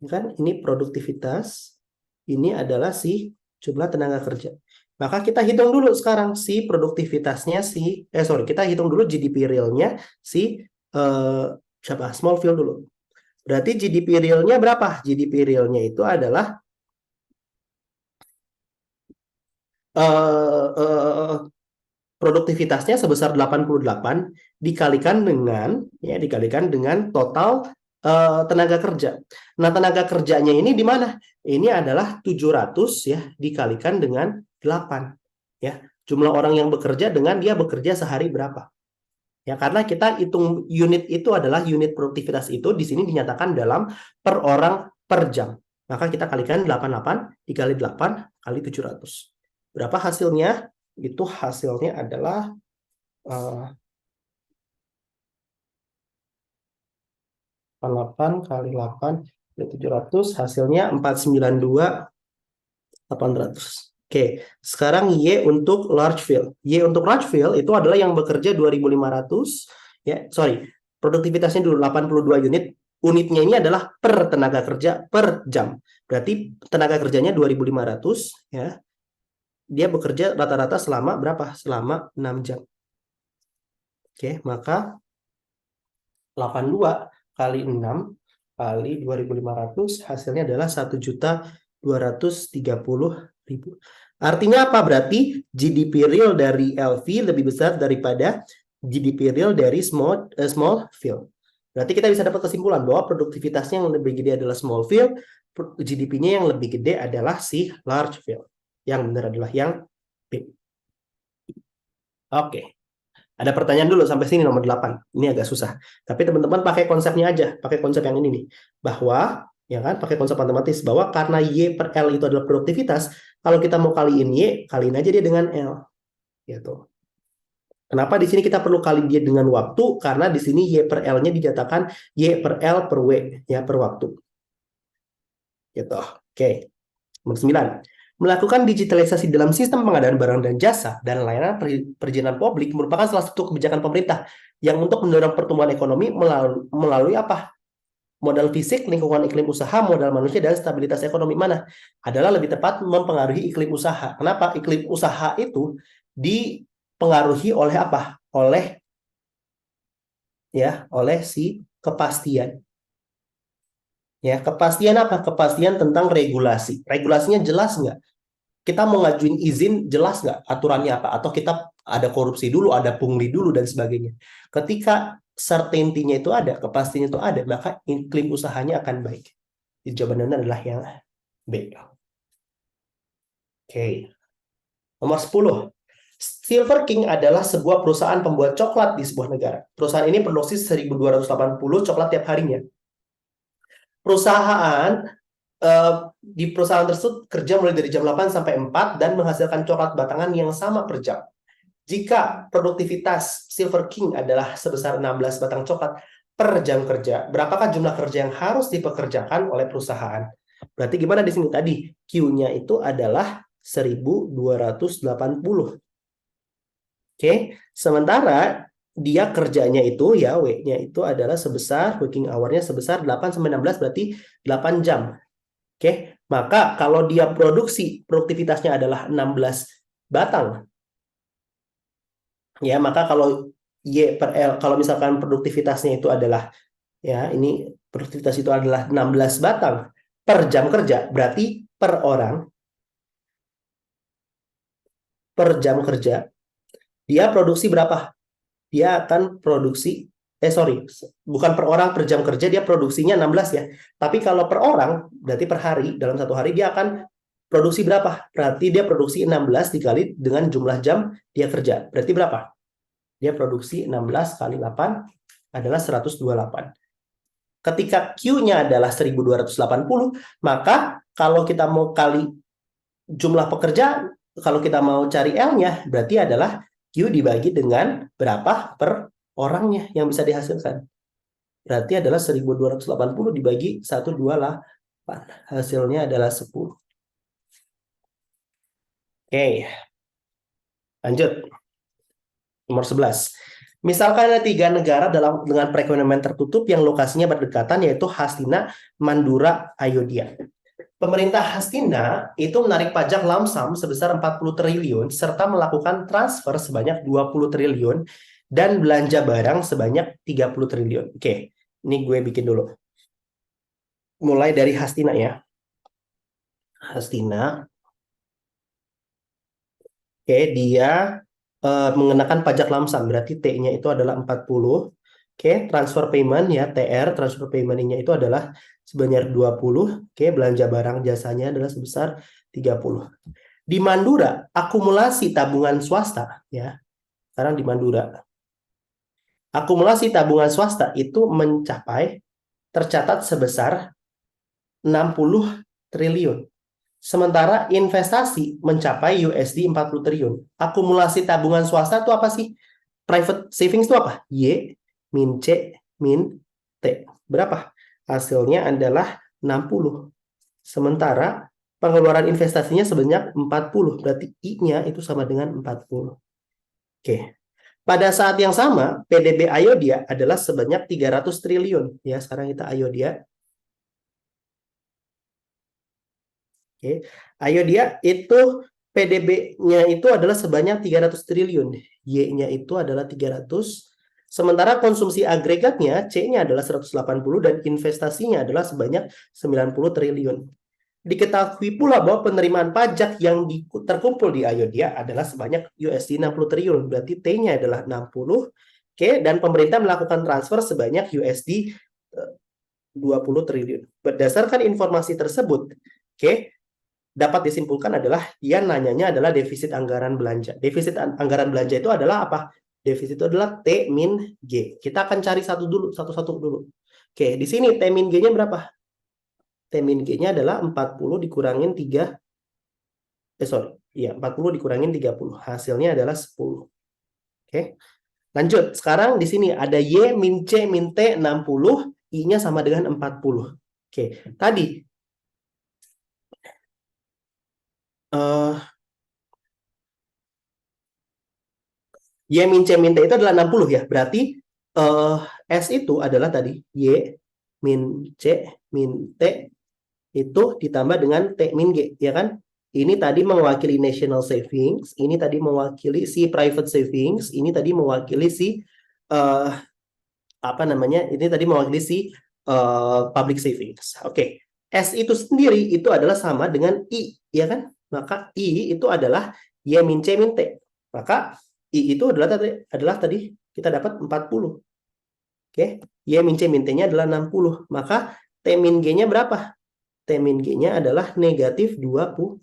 Kan? Ini produktivitas. Ini adalah si jumlah tenaga kerja. Maka kita hitung dulu sekarang si produktivitasnya kita hitung dulu GDP realnya si siapa? Small field dulu. Berarti GDP realnya berapa? GDP realnya itu adalah uh, uh, produktivitasnya sebesar 88 dikalikan dengan total tenaga kerja. Nah, tenaga kerjanya ini di mana? Ini adalah 700 ya dikalikan dengan 8 ya. Jumlah orang yang bekerja dengan dia bekerja sehari berapa. Ya, karena kita hitung unit itu adalah unit produktivitas itu di sini dinyatakan dalam per orang per jam. Maka kita kalikan 88 dikali 8 kali 700. Berapa hasilnya? Itu hasilnya adalah 8 kali 8 kali 700, hasilnya 492.800. Oke, sekarang Y untuk large field. Y untuk large field itu adalah yang bekerja 2.500 ya, sorry. Produktivitasnya dulu 82 unit. Unitnya ini adalah per tenaga kerja per jam. Berarti tenaga kerjanya 2.500 ya. Dia bekerja rata-rata selama berapa? Selama 6 jam. Oke, maka 82 kali 6 kali 2.500 hasilnya adalah 1.230.000. Artinya apa? Berarti GDP real dari LV lebih besar daripada GDP real dari small field. Berarti kita bisa dapat kesimpulan bahwa produktivitasnya yang lebih gede adalah small field, GDP-nya yang lebih gede adalah si large field. Yang benar adalah yang B. Oke. Ada pertanyaan dulu sampai sini nomor 8. Ini agak susah. Tapi teman-teman pakai konsepnya aja, pakai konsep yang ini nih. Bahwa ya kan, pakai konsep matematis bahwa karena Y per L itu adalah produktivitas, kalau kita mau kaliin Y, kaliin aja dia dengan L. Gitu. Kenapa di sini kita perlu kali dia dengan waktu? Karena di sini Y per L-nya dinyatakan Y per L per W, ya per waktu. Gitu. Oke. Nomor 9. Melakukan digitalisasi dalam sistem pengadaan barang dan jasa dan layanan perizinan publik merupakan salah satu kebijakan pemerintah yang untuk mendorong pertumbuhan ekonomi melalui apa? Modal fisik, lingkungan iklim usaha, modal manusia, dan stabilitas ekonomi. Mana? Adalah lebih tepat mempengaruhi iklim usaha. Kenapa? Iklim usaha itu dipengaruhi oleh apa? Oleh si kepastian. Ya, kepastian apa? Kepastian tentang regulasi. Regulasinya jelas nggak? Kita mau ngajuin izin jelas nggak aturannya apa? Atau kita ada korupsi dulu, ada pungli dulu, dan sebagainya. Ketika certainty-nya itu ada, kepastiannya itu ada, maka iklim usahanya akan baik. Jadi jawabannya adalah yang B. Oke. Nomor 10. Silver King adalah sebuah perusahaan pembuat coklat di sebuah negara. Perusahaan ini produksi 1.280 coklat tiap harinya. Di perusahaan tersebut kerja mulai dari jam 8 sampai 4 dan menghasilkan coklat batangan yang sama per jam. Jika produktivitas Silver King adalah sebesar 16 batang coklat per jam kerja, berapakah jumlah kerja yang harus dipekerjakan oleh perusahaan? Berarti gimana di sini tadi? Q-nya itu adalah 1.280. Oke, sementara dia kerjanya itu ya W-nya itu adalah sebesar working hour-nya sebesar 8 sampai 16 berarti 8 jam. Oke, maka kalau dia produktivitasnya adalah 16 batang, ya maka kalau Y per L, kalau misalkan produktivitasnya itu adalah, ya ini produktivitas itu adalah 16 batang per jam kerja, berarti per jam kerja dia produksi berapa? Dia akan produksi, sorry, bukan per orang per jam kerja, dia produksinya 16 ya. Tapi kalau per orang, berarti per hari, dalam satu hari dia akan produksi berapa? Berarti dia produksi 16 dikali dengan jumlah jam dia kerja. Berarti berapa? Dia produksi 16 kali 8 adalah 128. Ketika Q-nya adalah 1280, maka kalau kita mau kali jumlah pekerja, kalau kita mau cari L-nya, berarti adalah Q dibagi dengan berapa per orangnya yang bisa dihasilkan. Berarti adalah 1280 dibagi 128. Hasilnya adalah 10. Oke, lanjut. Nomor 11. Misalkan ada 3 negara dengan perekonomian tertutup yang lokasinya berdekatan, yaitu Hastina, Mandura, Ayodhya. Pemerintah Hastina itu menarik pajak lamsam sebesar 40 triliun serta melakukan transfer sebanyak 20 triliun dan belanja barang sebanyak 30 triliun. Oke, ini gue bikin dulu. Mulai dari Hastina ya. Hastina. Oke, dia mengenakan pajak lamsam, berarti T-nya itu adalah 40. Oke, transfer payment ya, TR, transfer payment-nya itu adalah sebanyak 20. Oke, belanja barang jasanya adalah sebesar 30. Di Mandura, akumulasi tabungan swasta ya. Sekarang di Mandura, akumulasi tabungan swasta itu tercatat sebesar 60 triliun. Sementara investasi mencapai USD 40 triliun. Akumulasi tabungan swasta itu apa sih? Private savings itu apa? Y min C min T. Berapa? Hasilnya adalah 60. Sementara pengeluaran investasinya sebanyak 40. Berarti I-nya itu sama dengan 40. Oke. Pada saat yang sama, PDB Ayodhya adalah sebanyak 300 triliun. Ya, sekarang kita Ayodhya. Oke. Ayodhya itu PDB-nya itu adalah sebanyak 300 triliun. Y-nya itu adalah 300. Sementara konsumsi agregatnya, C-nya adalah 180 dan investasinya adalah sebanyak 90 triliun. Diketahui pula bahwa penerimaan pajak yang terkumpul di Ayodhya adalah sebanyak USD 60 triliun. Berarti T-nya adalah 60. Oke, dan pemerintah melakukan transfer sebanyak USD 20 triliun. Berdasarkan informasi tersebut, oke, dapat disimpulkan adalah dia nanyanya adalah defisit anggaran belanja. Defisit anggaran belanja itu adalah apa? Defisit itu adalah T min G. Kita akan cari satu-satu dulu. Oke, di sini T min G-nya berapa? T min G-nya adalah 40 dikurangin 3. Iya, 40 dikurangin 30. Hasilnya adalah 10. Oke. Lanjut. Sekarang di sini ada Y min C min T 60, I-nya sama dengan 40. Oke. Tadi Y min C min T itu adalah 60 ya. Berarti S itu adalah tadi Y min C min T itu ditambah dengan T min G, ya kan? Ini tadi mewakili national savings, ini tadi mewakili si private savings, ini tadi mewakili si apa namanya? Ini tadi mewakili si public savings. Oke. S itu sendiri itu adalah sama dengan I, ya kan? Maka I itu adalah Y min C min T. Maka I itu adalah tadi kita dapat 40. Oke. Y min C min T-nya adalah 60. Maka T min G-nya berapa? T min G-nya adalah negatif 20.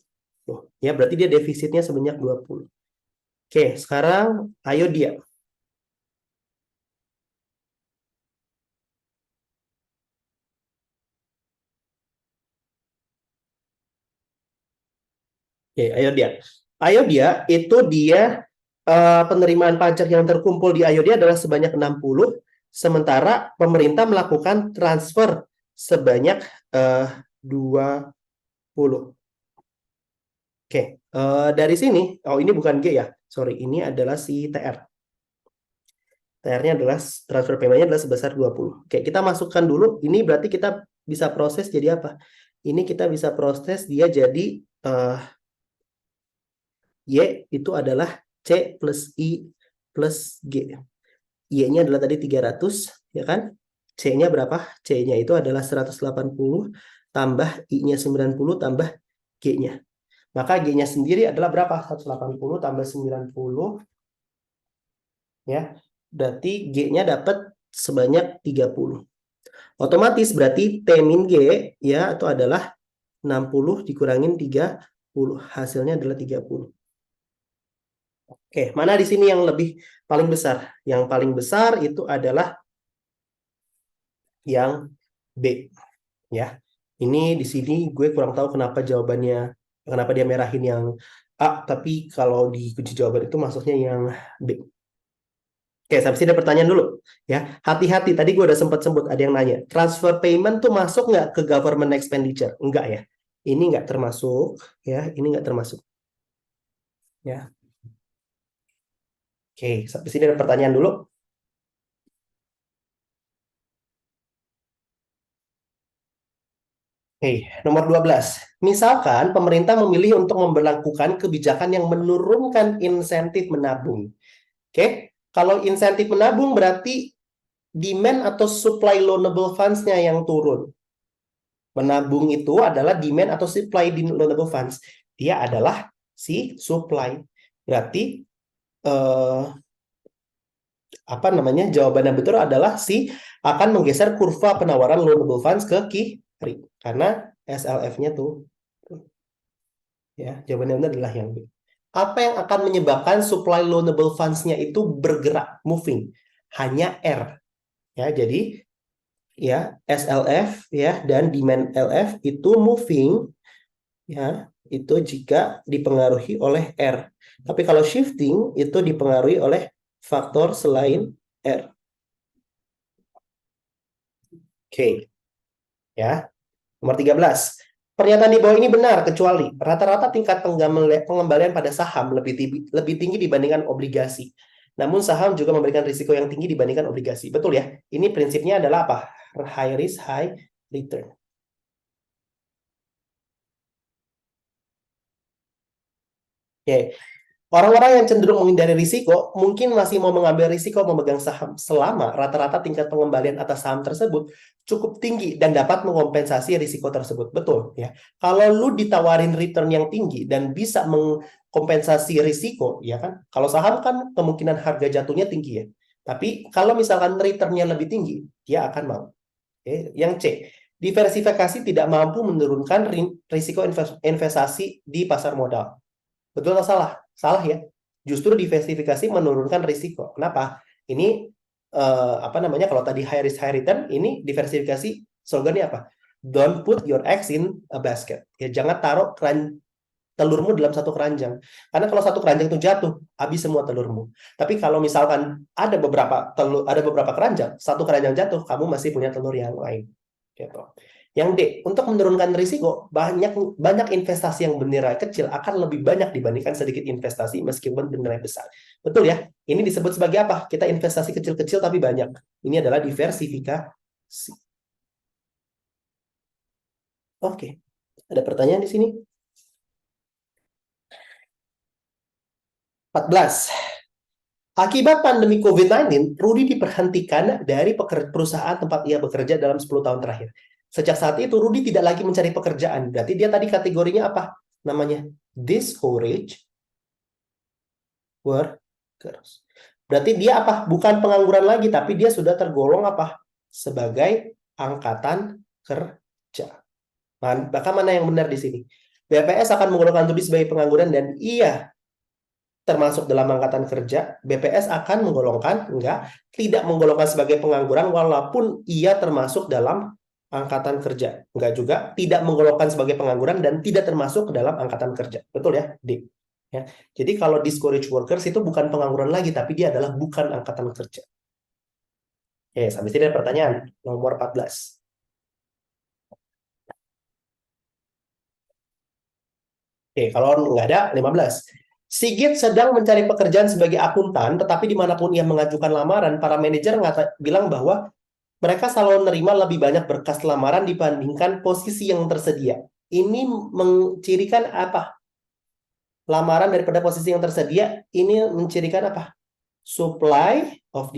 Ya, berarti dia defisitnya sebanyak 20. Oke, sekarang ayo dia. Oke, ayo dia. Ayo dia itu dia penerimaan pajak yang terkumpul di Ayodhya adalah sebanyak 60, sementara pemerintah melakukan transfer sebanyak 20. Oke, dari sini, oh ini bukan G ya, sorry, ini adalah si TR. TR-nya adalah transfer payment-nya adalah sebesar 20. Oke, kita masukkan dulu. Ini berarti kita bisa proses jadi apa? Ini kita bisa proses dia jadi Y itu adalah C plus I plus G. Y-nya adalah tadi 300, ya kan? C-nya berapa? C-nya itu adalah 180 tambah I-nya 90 tambah G-nya. Maka G-nya sendiri adalah berapa? 180 tambah 90, ya. Berarti G-nya dapat sebanyak 30. Otomatis berarti T min G ya itu adalah 60 dikurangin 30. Hasilnya adalah 30. Oke, mana di sini yang lebih paling besar? Yang paling besar itu adalah yang B, ya. Ini di sini gue kurang tahu kenapa jawabannya, kenapa dia merahin yang A, tapi kalau di kunci jawaban itu maksudnya yang B. Oke, sampai sini ada pertanyaan dulu, ya. Hati-hati, tadi gue udah sempat sebut, ada yang nanya, transfer payment tuh masuk nggak ke government expenditure? Enggak ya. Ini nggak termasuk, ya. Ini nggak termasuk, ya. Oke, sampai sini ada pertanyaan dulu. Oke, nomor 12. Misalkan pemerintah memilih untuk memberlakukan kebijakan yang menurunkan insentif menabung. Oke, kalau insentif menabung berarti demand atau supply loanable funds-nya yang turun. Menabung itu adalah demand atau supply di loanable funds. Dia adalah si supply. Berarti apa namanya? Jawaban yang betul adalah si akan menggeser kurva penawaran loanable funds ke kiri karena SLF-nya tuh, ya. Jawaban yang benar adalah yang B. Apa yang akan menyebabkan supply loanable funds-nya itu bergerak, moving? Hanya R. Ya, jadi ya SLF ya dan demand LF itu moving, ya, itu jika dipengaruhi oleh R. Tapi kalau shifting itu dipengaruhi oleh faktor selain R. Oke, ya. Nomor 13. Pernyataan di bawah ini benar kecuali rata-rata tingkat pengembalian pada saham lebih tinggi dibandingkan obligasi. Namun saham juga memberikan risiko yang tinggi dibandingkan obligasi. Betul ya? Ini prinsipnya adalah apa? High risk, high return. Oke. Orang-orang yang cenderung menghindari risiko mungkin masih mau mengambil risiko memegang saham selama rata-rata tingkat pengembalian atas saham tersebut cukup tinggi dan dapat mengompensasi risiko tersebut. Betul ya. Kalau lu ditawarin return yang tinggi dan bisa mengkompensasi risiko, ya kan? Kalau saham kan kemungkinan harga jatuhnya tinggi ya. Tapi kalau misalkan returnnya lebih tinggi, dia akan mau. Oke. Yang C, diversifikasi tidak mampu menurunkan risiko investasi di pasar modal. Betul atau salah? Salah ya. Justru diversifikasi menurunkan risiko. Kenapa? Ini apa namanya? Kalau tadi high risk high return, ini diversifikasi slogannya apa? Don't put your eggs in a basket. Ya, jangan taruh telurmu dalam satu keranjang. Karena kalau satu keranjang itu jatuh, habis semua telurmu. Tapi kalau misalkan ada beberapa keranjang, satu keranjang jatuh, kamu masih punya telur yang lain. Gitu. Yang D, untuk menurunkan risiko, banyak investasi yang bernilai kecil akan lebih banyak dibandingkan sedikit investasi meskipun bernilai besar. Betul ya? Ini disebut sebagai apa? Kita investasi kecil-kecil tapi banyak. Ini adalah diversifikasi. Oke. Ada pertanyaan di sini? 14. Akibat pandemi COVID-19, Rudy diberhentikan dari perusahaan tempat ia bekerja dalam 10 tahun terakhir. Sejak saat itu, Rudy tidak lagi mencari pekerjaan. Berarti dia tadi kategorinya apa? Namanya discourage workers. Berarti dia apa? Bukan pengangguran lagi, tapi dia sudah tergolong apa? Sebagai angkatan kerja. Maka mana yang benar di sini? BPS akan menggolongkan Rudy sebagai pengangguran dan ia termasuk dalam angkatan kerja. BPS akan menggolongkan, tidak menggolongkan sebagai pengangguran walaupun ia termasuk dalam angkatan kerja. Enggak juga, tidak menggolongkan sebagai pengangguran dan tidak termasuk ke dalam angkatan kerja. Betul ya, D. Ya. Jadi kalau discourage workers itu bukan pengangguran lagi, tapi dia adalah bukan angkatan kerja. Oke, sampai sini ada pertanyaan. Nomor 14. Oke, kalau nggak ada, 15. Sigit sedang mencari pekerjaan sebagai akuntan, tetapi dimanapun ia mengajukan lamaran, para manajer bilang bahwa mereka selalu menerima lebih banyak berkas lamaran dibandingkan posisi yang tersedia. Ini mencirikan apa? Lamaran daripada posisi yang tersedia, ini mencirikan apa? Supply of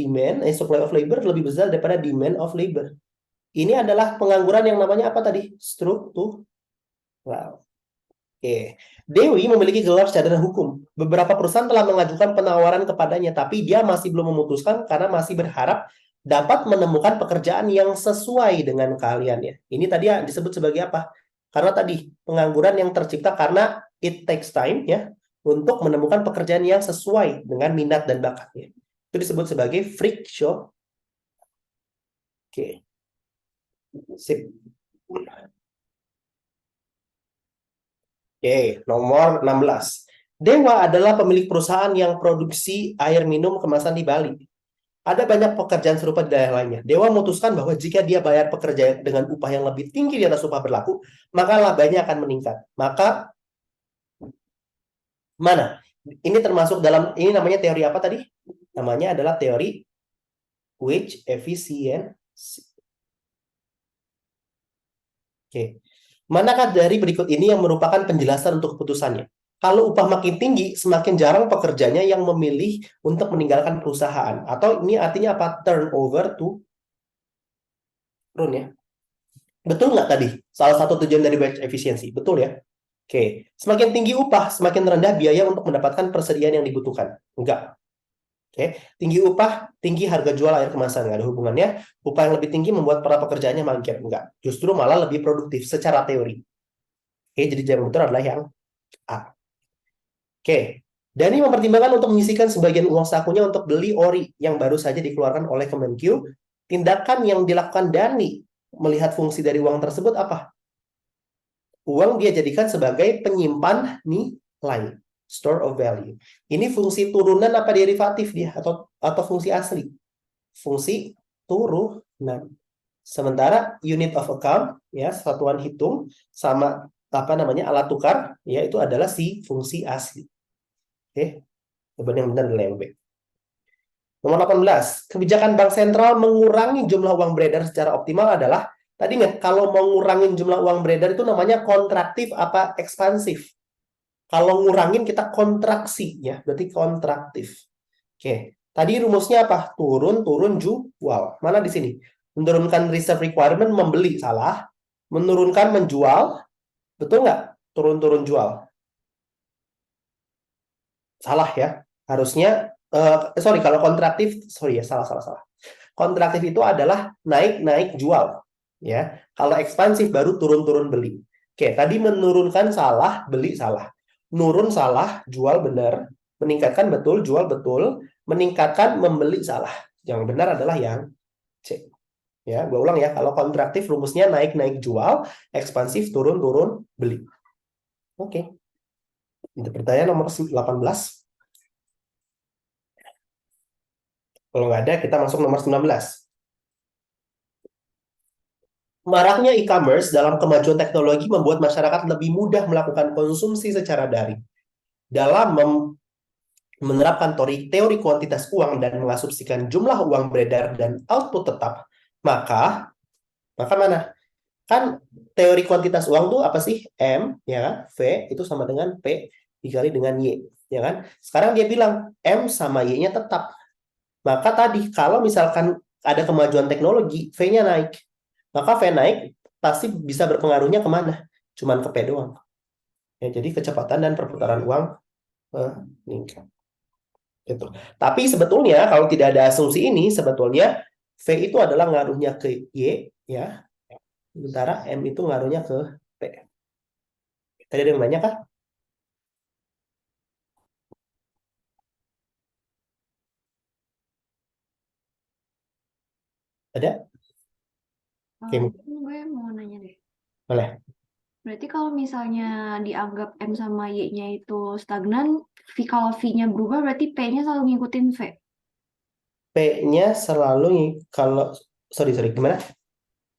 labor lebih besar daripada demand of labor. Ini adalah pengangguran yang namanya apa tadi? Struktural. Oke. Dewi memiliki gelar sarjana hukum. Beberapa perusahaan telah mengajukan penawaran kepadanya, tapi dia masih belum memutuskan karena masih berharap dapat menemukan pekerjaan yang sesuai dengan keahliannya. Ini tadi ya disebut sebagai apa? Karena tadi pengangguran yang tercipta karena it takes time ya untuk menemukan pekerjaan yang sesuai dengan minat dan bakatnya. Itu disebut sebagai friction. Oke. Sip. Oke, nomor 16. Dewa adalah pemilik perusahaan yang produksi air minum kemasan di Bali. Ada banyak pekerjaan serupa di daerah lainnya. Dewa memutuskan bahwa jika dia bayar pekerja dengan upah yang lebih tinggi di atas upah berlaku, maka labanya akan meningkat. Maka mana? Ini termasuk dalam, ini namanya teori apa tadi? Namanya adalah teori wage efficiency. Oke. Manakah dari berikut ini yang merupakan penjelasan untuk keputusannya? Kalau upah makin tinggi, semakin jarang pekerjanya yang memilih untuk meninggalkan perusahaan. Atau ini artinya apa? Turnover to turun ya. Betul nggak tadi? Salah satu tujuan dari wage efficiency. Betul ya? Oke. Semakin tinggi upah, semakin rendah biaya untuk mendapatkan persediaan yang dibutuhkan. Enggak. Oke. Tinggi upah, tinggi harga jual air kemasan. Nggak ada hubungannya. Upah yang lebih tinggi membuat para pekerjaannya mangkir. Enggak. Justru malah lebih produktif secara teori. Oke, jadi yang betul adalah yang A. Oke. Dani mempertimbangkan untuk menyisihkan sebagian uang sakunya untuk beli ori yang baru saja dikeluarkan oleh Kemenkyu. Tindakan yang dilakukan Dani melihat fungsi dari uang tersebut apa? Uang dia jadikan sebagai penyimpan nilai, store of value. Ini fungsi turunan apa derivatif dia atau fungsi asli? Fungsi turunan. Sementara unit of account ya satuan hitung sama apa namanya alat tukar ya itu adalah si fungsi asli. Oke, jawaban yang benar adalah yang B. Nomor 18, kebijakan bank sentral mengurangi jumlah uang beredar secara optimal adalah tadi nggak kalau mau ngurangin jumlah uang beredar itu namanya kontraktif apa ekspansif. Kalau ngurangin kita kontraksi ya, berarti kontraktif. Oke, tadi rumusnya apa? Turun, turun, jual. Mana di sini? Menurunkan reserve requirement, membeli, salah. Menurunkan, menjual, betul nggak? Turun, turun, jual. Salah ya. Harusnya, sorry, kalau kontraktif, sorry ya, salah, salah, salah. Kontraktif itu adalah naik, naik, jual. Ya, kalau ekspansif baru turun, turun, beli. Oke, tadi menurunkan salah, beli salah. Nurun salah, jual benar. Meningkatkan betul, jual betul. Meningkatkan, membeli salah. Yang benar adalah yang C. Ya, gue ulang ya. Kalau kontraktif rumusnya naik, naik, jual. Ekspansif, turun, turun, beli. Oke. Itu pertanyaan nomor 18. Kalau nggak ada, kita masuk nomor 19. Maraknya e-commerce dalam kemajuan teknologi membuat masyarakat lebih mudah melakukan konsumsi secara daring. Dalam menerapkan teori kuantitas uang dan mengasumsikan jumlah uang beredar dan output tetap, maka mana? Kan teori kuantitas uang tuh apa sih? M, ya kan? V itu sama dengan P dikali dengan Y, ya kan? Sekarang dia bilang M sama Y-nya tetap. Maka tadi kalau misalkan ada kemajuan teknologi, V-nya naik. Maka V naik pasti bisa berpengaruhnya kemana? Cuman ke P doang. Ya, jadi kecepatan dan perputaran uang meningkat. Gitu. Tapi sebetulnya kalau tidak ada asumsi ini, sebetulnya V itu adalah ngaruhnya ke Y, ya. Sementara M itu ngaruhnya ke P. Tadi ada yang nanya kah? Ada? Oke, Gue mau nanya deh. boleh. Berarti kalau misalnya dianggap M sama Y-nya itu stagnan, kalau V-nya berubah berarti P-nya selalu ngikutin V. P-nya selalu kalau sorry gimana?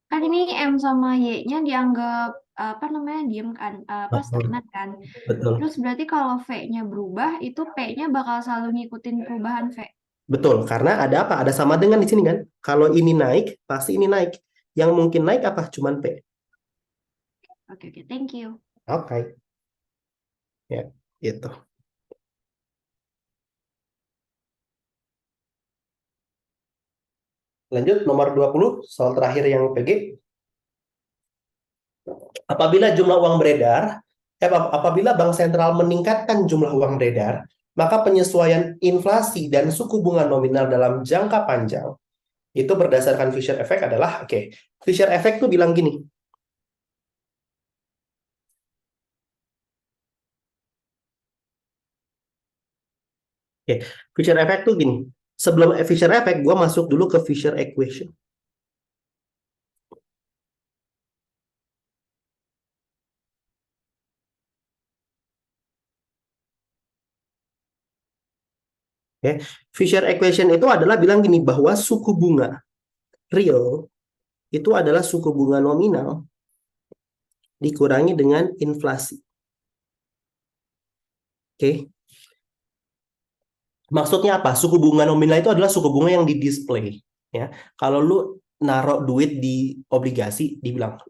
Kan ini M sama Y-nya dianggap apa namanya diem kan, apa Betul. stagnan kan. Betul. Terus berarti kalau V-nya berubah, itu P-nya bakal selalu ngikutin perubahan V. Betul, karena ada apa? Ada sama dengan di sini kan. Kalau ini naik, pasti ini naik. Yang mungkin naik apa? Cuman P. Oke, oke, thank you. Oke. Ya, gitu. Lanjut nomor 20, soal terakhir yang PG. Apabila jumlah uang beredar, apabila bank sentral meningkatkan jumlah uang beredar, maka penyesuaian inflasi dan suku bunga nominal dalam jangka panjang itu berdasarkan Fisher Effect adalah, oke, Fisher Effect tuh bilang gini. Oke, Fisher Effect tuh gini. Sebelum Fisher Effect, gue masuk dulu ke Fisher Equation. Oke, Fisher Equation itu adalah bilang gini, bahwa suku bunga real itu adalah suku bunga nominal dikurangi dengan inflasi. Oke, maksudnya apa? Suku bunga nominal itu adalah suku bunga yang di-display. Ya, kalau lu naruh duit di obligasi, dibilang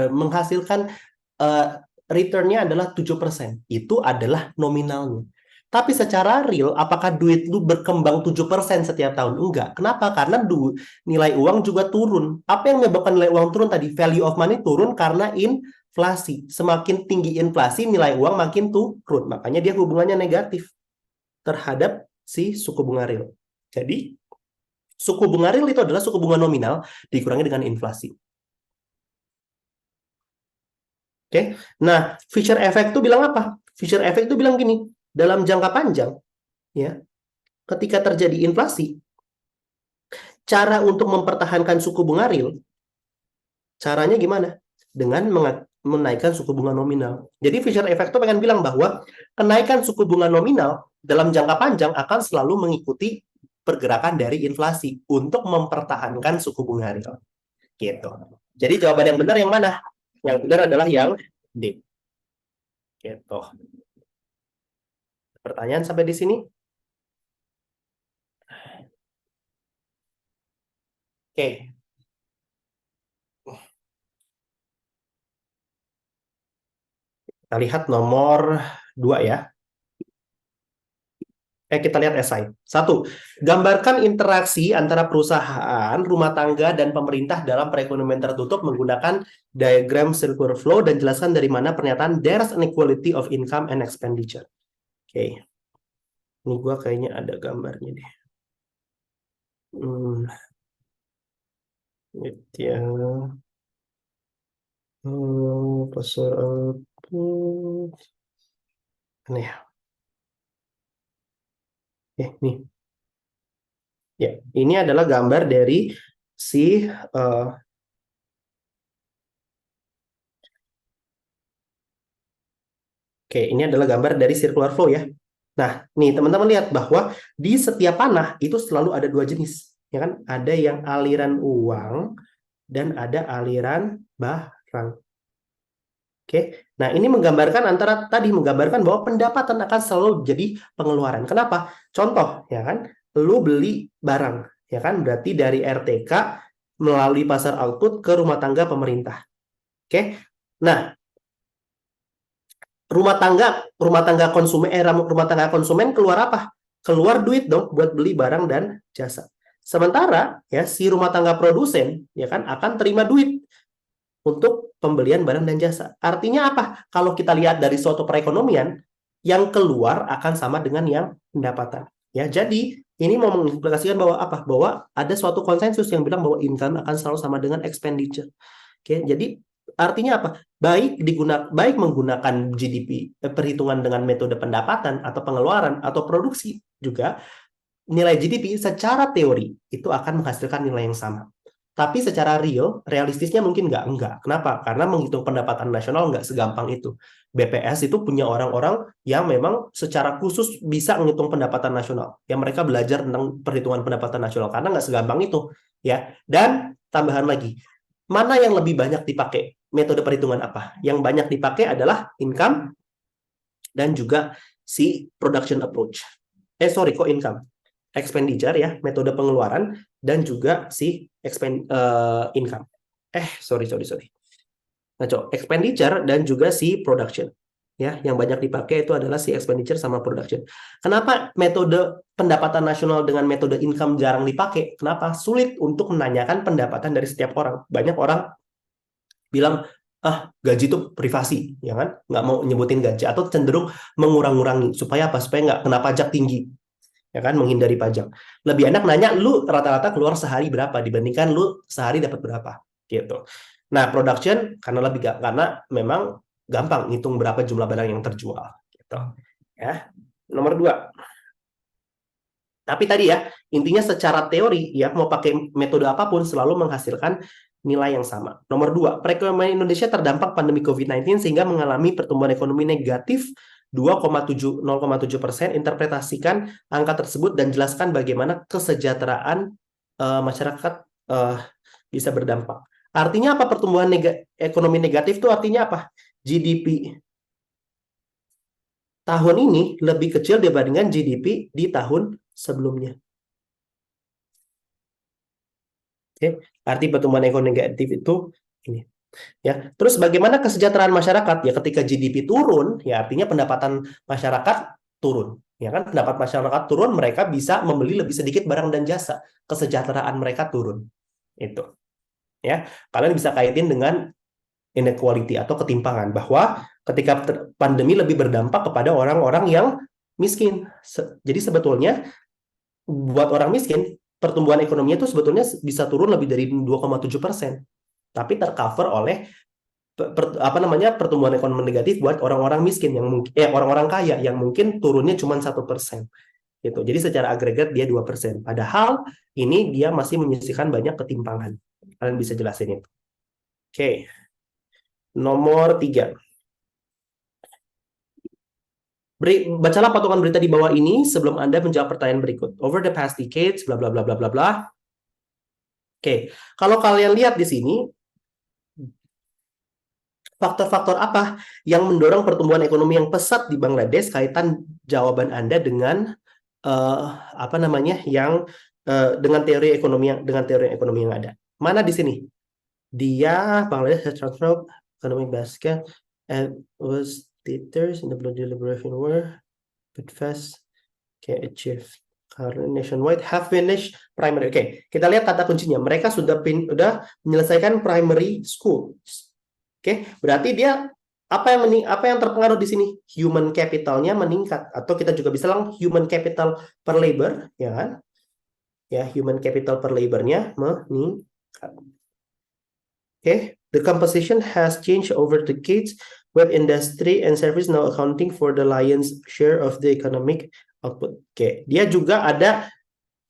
menghasilkan return-nya adalah 7%. Itu adalah nominalnya. Tapi secara real, apakah duit lu berkembang 7% setiap tahun? Enggak. Kenapa? Karena nilai uang juga turun. Apa yang menyebabkan nilai uang turun tadi? Value of money turun karena inflasi. Semakin tinggi inflasi, nilai uang makin turun. Makanya dia hubungannya negatif terhadap si suku bunga real. Jadi, suku bunga real itu adalah suku bunga nominal dikurangi dengan inflasi. Oke, nah Fisher Effect itu bilang apa? Fisher Effect itu bilang gini, dalam jangka panjang, ya, ketika terjadi inflasi, cara untuk mempertahankan suku bunga real, caranya gimana? Dengan menaikkan suku bunga nominal. Jadi Fisher Effect itu pengen bilang bahwa kenaikan suku bunga nominal dalam jangka panjang akan selalu mengikuti pergerakan dari inflasi untuk mempertahankan suku bunga real. Gitu. Jadi jawaban yang benar yang mana? Yang benar adalah yang D. Gitu. Pertanyaan sampai di sini? Oke. Kita lihat nomor 2 ya. Kita lihat esai. 1. Gambarkan interaksi antara perusahaan, rumah tangga, dan pemerintah dalam perekonomian tertutup menggunakan diagram circular flow dan jelaskan dari mana pernyataan there's an equality of income and expenditure. Oke. Ini gua kayaknya ada gambarnya deh. Ya. Pasar aneh. Nih. Ya, ini adalah gambar dari si Oke, ini adalah gambar dari circular flow ya. Nah, nih teman-teman lihat bahwa di setiap panah itu selalu ada dua jenis, ya kan? Ada yang aliran uang dan ada aliran barang. Oke. Nah, ini menggambarkan menggambarkan bahwa pendapatan akan selalu jadi pengeluaran. Kenapa? Contoh, ya kan? Lu beli barang, ya kan? Berarti dari RTK melalui pasar output ke rumah tangga pemerintah. Oke. Nah, rumah tangga konsumen keluar apa? Keluar duit dong buat beli barang dan jasa. Sementara ya si rumah tangga produsen ya kan akan terima duit untuk pembelian barang dan jasa. Artinya apa? Kalau kita lihat dari suatu perekonomian, yang keluar akan sama dengan yang pendapatan. Ya, jadi ini mau mengimplikasikan bahwa apa? Bahwa ada suatu konsensus yang bilang bahwa income akan selalu sama dengan expenditure. Oke, jadi artinya apa? Baik menggunakan GDP, perhitungan dengan metode pendapatan atau pengeluaran atau produksi juga nilai GDP secara teori itu akan menghasilkan nilai yang sama. Tapi secara realistisnya mungkin enggak. Kenapa? Karena menghitung pendapatan nasional enggak segampang itu. BPS itu punya orang-orang yang memang secara khusus bisa menghitung pendapatan nasional. Yang mereka belajar tentang perhitungan pendapatan nasional karena enggak segampang itu, ya. Dan tambahan lagi, mana yang lebih banyak dipakai? metode perhitungan apa? Yang banyak dipakai adalah income dan juga si production approach. Kok income? Expenditure ya, metode pengeluaran dan juga si income. Sorry. Ngaco, expenditure dan juga si production. Ya, yang banyak dipakai itu adalah si expenditure sama production. Kenapa metode pendapatan nasional dengan metode income jarang dipakai? Kenapa? Sulit untuk menanyakan pendapatan dari setiap orang. Banyak orang bilang, gaji itu privasi, ya kan? Nggak mau nyebutin gaji atau cenderung mengurang-ngurangi supaya apa? Supaya nggak kena pajak tinggi, ya kan? Menghindari pajak. Lebih enak nanya lu rata-rata keluar sehari berapa dibandingkan lu sehari dapat berapa, gitu. Nah, production karena memang gampang ngitung berapa jumlah barang yang terjual, gitu. Ya. Nomor 2. Tapi tadi ya, intinya secara teori ya mau pakai metode apapun selalu menghasilkan nilai yang sama. Nomor 2, perekonomian Indonesia terdampak pandemi COVID-19 sehingga mengalami pertumbuhan ekonomi negatif 0,7%. Interpretasikan angka tersebut dan jelaskan bagaimana kesejahteraan masyarakat bisa berdampak. Artinya apa pertumbuhan ekonomi negatif itu artinya apa? GDP tahun ini lebih kecil dibandingkan GDP di tahun sebelumnya. Oke, arti pertumbuhan ekonomi negatif itu ini. Ya, terus bagaimana kesejahteraan masyarakat? Ya, ketika GDP turun, ya artinya pendapatan masyarakat turun. Ya kan, pendapat masyarakat turun, mereka bisa membeli lebih sedikit barang dan jasa. Kesejahteraan mereka turun. Itu. Ya, kalian bisa kaitin dengan inequality atau ketimpangan bahwa ketika pandemi lebih berdampak kepada orang-orang yang miskin. Jadi sebetulnya buat orang miskin pertumbuhan ekonominya itu sebetulnya bisa turun lebih dari 2,7%, tapi tercover oleh pertumbuhan ekonomi negatif buat orang-orang miskin yang mungkin orang-orang kaya yang mungkin turunnya cuma 1%. Gitu. Jadi secara agregat dia 2%. Padahal ini dia masih menyisihkan banyak ketimpangan. Kalian bisa jelasin itu. Oke. Nomor 3. Bacalah potongan berita di bawah ini sebelum Anda menjawab pertanyaan berikut. Over the past decades, bla bla bla bla bla bla. Oke, kalau kalian lihat di sini, faktor-faktor apa yang mendorong pertumbuhan ekonomi yang pesat di Bangladesh? Kaitan jawaban Anda dengan dengan teori ekonomi yang ada. Mana di sini? Dia Bangladesh has transformed economic basket and was leaders in the bloody liberation war, but fast can achieve current nationwide have finished primary. Oke, kita lihat kata kuncinya. Mereka sudah menyelesaikan primary school. Oke, berarti dia apa yang terpengaruh di sini? Human capitalnya meningkat, atau kita juga bisa bilang human capital per labor, ya kan? Ya, human capital per labornya meningkat. Oke, the composition has changed over decades, with industry and service now accounting for the lion's share of the economic output. Oke, dia juga ada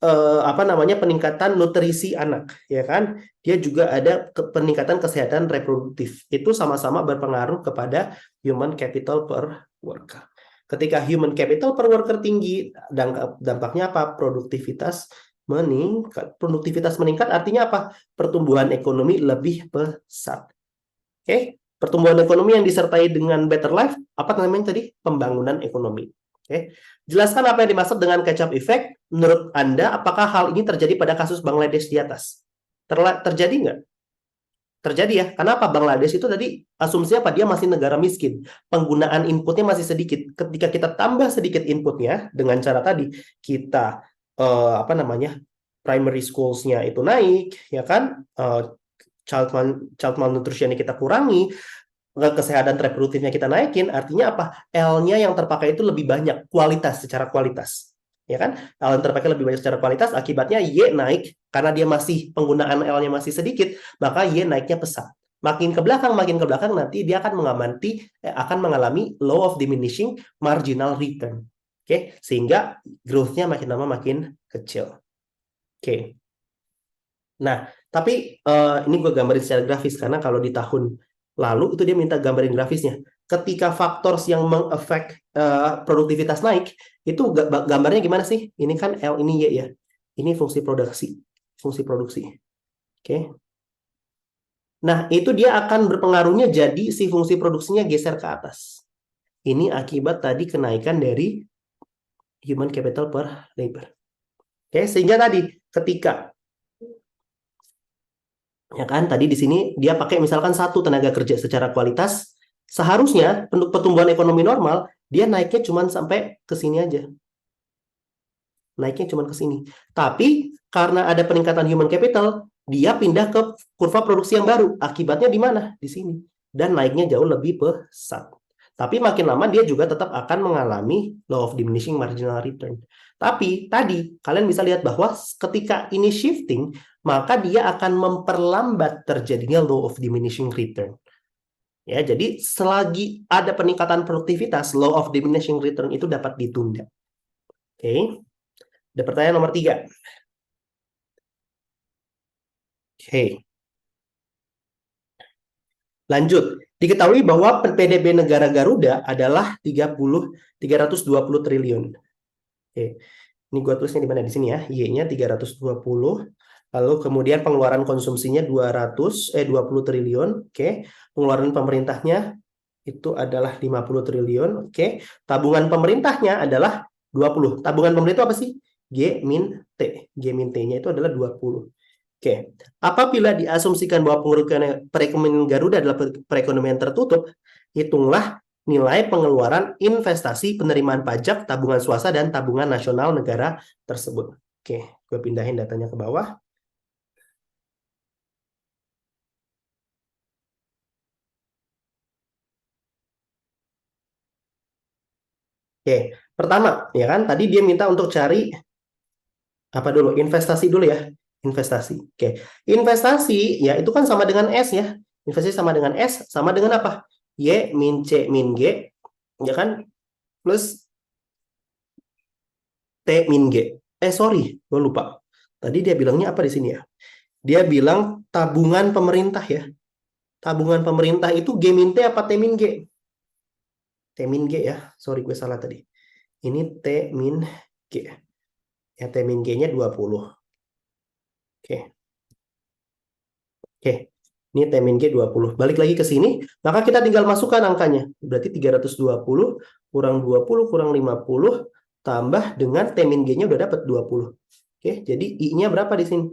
peningkatan nutrisi anak, ya kan? Dia juga ada peningkatan kesehatan reproduktif. Itu sama-sama berpengaruh kepada human capital per worker. Ketika human capital per worker tinggi, dampaknya apa? Produktivitas meningkat. Produktivitas meningkat artinya apa? Pertumbuhan ekonomi lebih pesat. Oke, pertumbuhan ekonomi yang disertai dengan better life, apa namanya tadi? Pembangunan ekonomi. Oke, jelaskan apa yang dimaksud dengan catch-up effect. Menurut Anda, apakah hal ini terjadi pada kasus Bangladesh di atas? Terjadi nggak? Terjadi ya. Kenapa Bangladesh itu tadi asumsinya apa? Dia masih negara miskin. Penggunaan inputnya masih sedikit. Ketika kita tambah sedikit inputnya dengan cara tadi, kita primary schools-nya itu naik, ya kan? Child malnutrition-nya kita kurangi, kesehatan reproduktifnya kita naikin, artinya apa? L-nya yang terpakai itu lebih banyak, secara kualitas. Ya kan? L yang terpakai lebih banyak secara kualitas, akibatnya Y naik, karena dia masih, penggunaan L-nya masih sedikit, maka Y naiknya pesat. Makin ke belakang nanti dia akan mengalami law of diminishing marginal return. Oke, sehingga growth-nya makin lama makin kecil. Oke. Nah, tapi ini gue gambarin secara grafis, karena kalau di tahun lalu itu dia minta gambarin grafisnya. Ketika faktor yang mengefek produktivitas naik, itu gambarnya gimana sih? Ini kan L, ini Y ya. Ini fungsi produksi. Oke. Nah, itu dia akan berpengaruhnya jadi si fungsi produksinya geser ke atas. Ini akibat tadi kenaikan dari human capital per labor. Oke, sehingga tadi ketika ya kan tadi di sini dia pakai misalkan satu tenaga kerja secara kualitas, seharusnya untuk pertumbuhan ekonomi normal dia naiknya cuma sampai ke sini aja. Naiknya cuma ke sini. Tapi karena ada peningkatan human capital, dia pindah ke kurva produksi yang baru. Akibatnya di mana? Di sini. Dan naiknya jauh lebih pesat. Tapi makin lama dia juga tetap akan mengalami law of diminishing marginal return. Tapi tadi kalian bisa lihat bahwa ketika ini shifting, maka dia akan memperlambat terjadinya law of diminishing return. Ya, jadi selagi ada peningkatan produktivitas, law of diminishing return itu dapat ditunda. Oke. Ada pertanyaan nomor 3. Oke. Lanjut. Diketahui bahwa PDB negara Garuda adalah 320 triliun. Oke. Ini gue tulisnya di mana? Di sini ya. Y-nya 320. Lalu kemudian pengeluaran konsumsinya 20 triliun. Oke. Pengeluaran pemerintahnya itu adalah 50 triliun. Oke. Tabungan pemerintahnya adalah 20. Tabungan pemerintah apa sih? G min T. G min T-nya itu adalah 20. Oke. Apabila diasumsikan bahwa perekonomian Garuda adalah perekonomian tertutup, hitunglah nilai pengeluaran investasi, penerimaan pajak, tabungan swasta, dan tabungan nasional negara tersebut. Oke, gue pindahin datanya ke bawah. Oke, pertama, ya kan, tadi dia minta untuk cari apa dulu? Investasi dulu ya. Investasi. Oke. Investasi ya itu kan sama dengan S ya. Investasi sama dengan S sama dengan apa? Y min C min G ya kan? Plus T min G. Sorry, gue lupa. Tadi dia bilangnya apa di sini ya? Dia bilang tabungan pemerintah ya. Tabungan pemerintah itu G min T apa T min G? T min G ya. Sorry, gue salah tadi. Ini T min G. Ya, T min G-nya 20. Oke. Oke. Ini T min G 20. Balik lagi ke sini, maka kita tinggal masukkan angkanya. Berarti 320 kurang 20 kurang 50 tambah dengan T min G-nya udah dapat 20. Oke, jadi I-nya berapa di sini?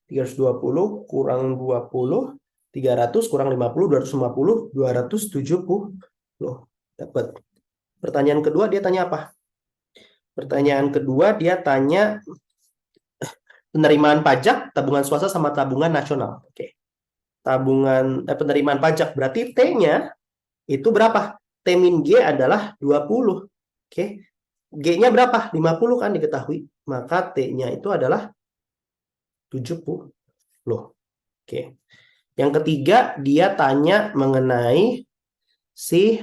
320 kurang 20, 300 kurang 50, 250, 270. Loh, dapat. Pertanyaan kedua dia tanya apa? Pertanyaan kedua dia tanya penerimaan pajak, tabungan swasta sama tabungan nasional. Oke. Tabungan penerimaan pajak berarti T-nya itu berapa? T min G adalah 20. Oke. G-nya berapa? 50 kan diketahui. Maka T-nya itu adalah 70. Loh. Oke. Yang ketiga, dia tanya mengenai si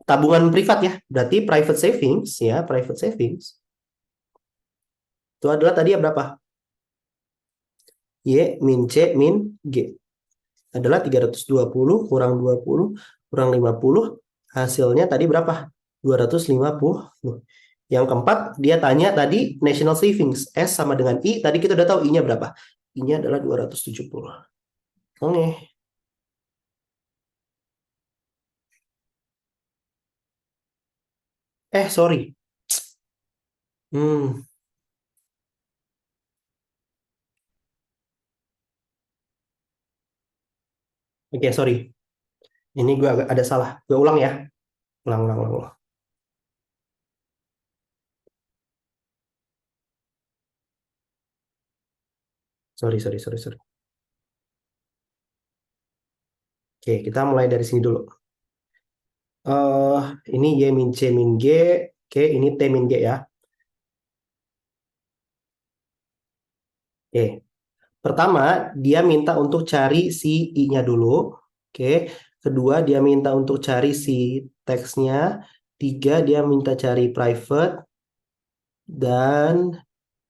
tabungan privat ya. Berarti private savings ya, private savings. Itu adalah tadi ya berapa? Y min C min G. Adalah 320 kurang 20 kurang 50. Hasilnya tadi berapa? 250. Yang keempat, dia tanya tadi national savings. S sama dengan I. Tadi kita udah tahu I-nya berapa. I-nya adalah 270. Oke. Sorry. Oke, sorry. Ini gue agak ada salah. Gue ulang ya. Ulang. Sorry. Oke, kita mulai dari sini dulu. Ini Y min C min G. Oke, ini T min G ya. Oke. Pertama, dia minta untuk cari si I-nya dulu. Oke. Kedua, dia minta untuk cari si teksnya. Tiga, dia minta cari private. Dan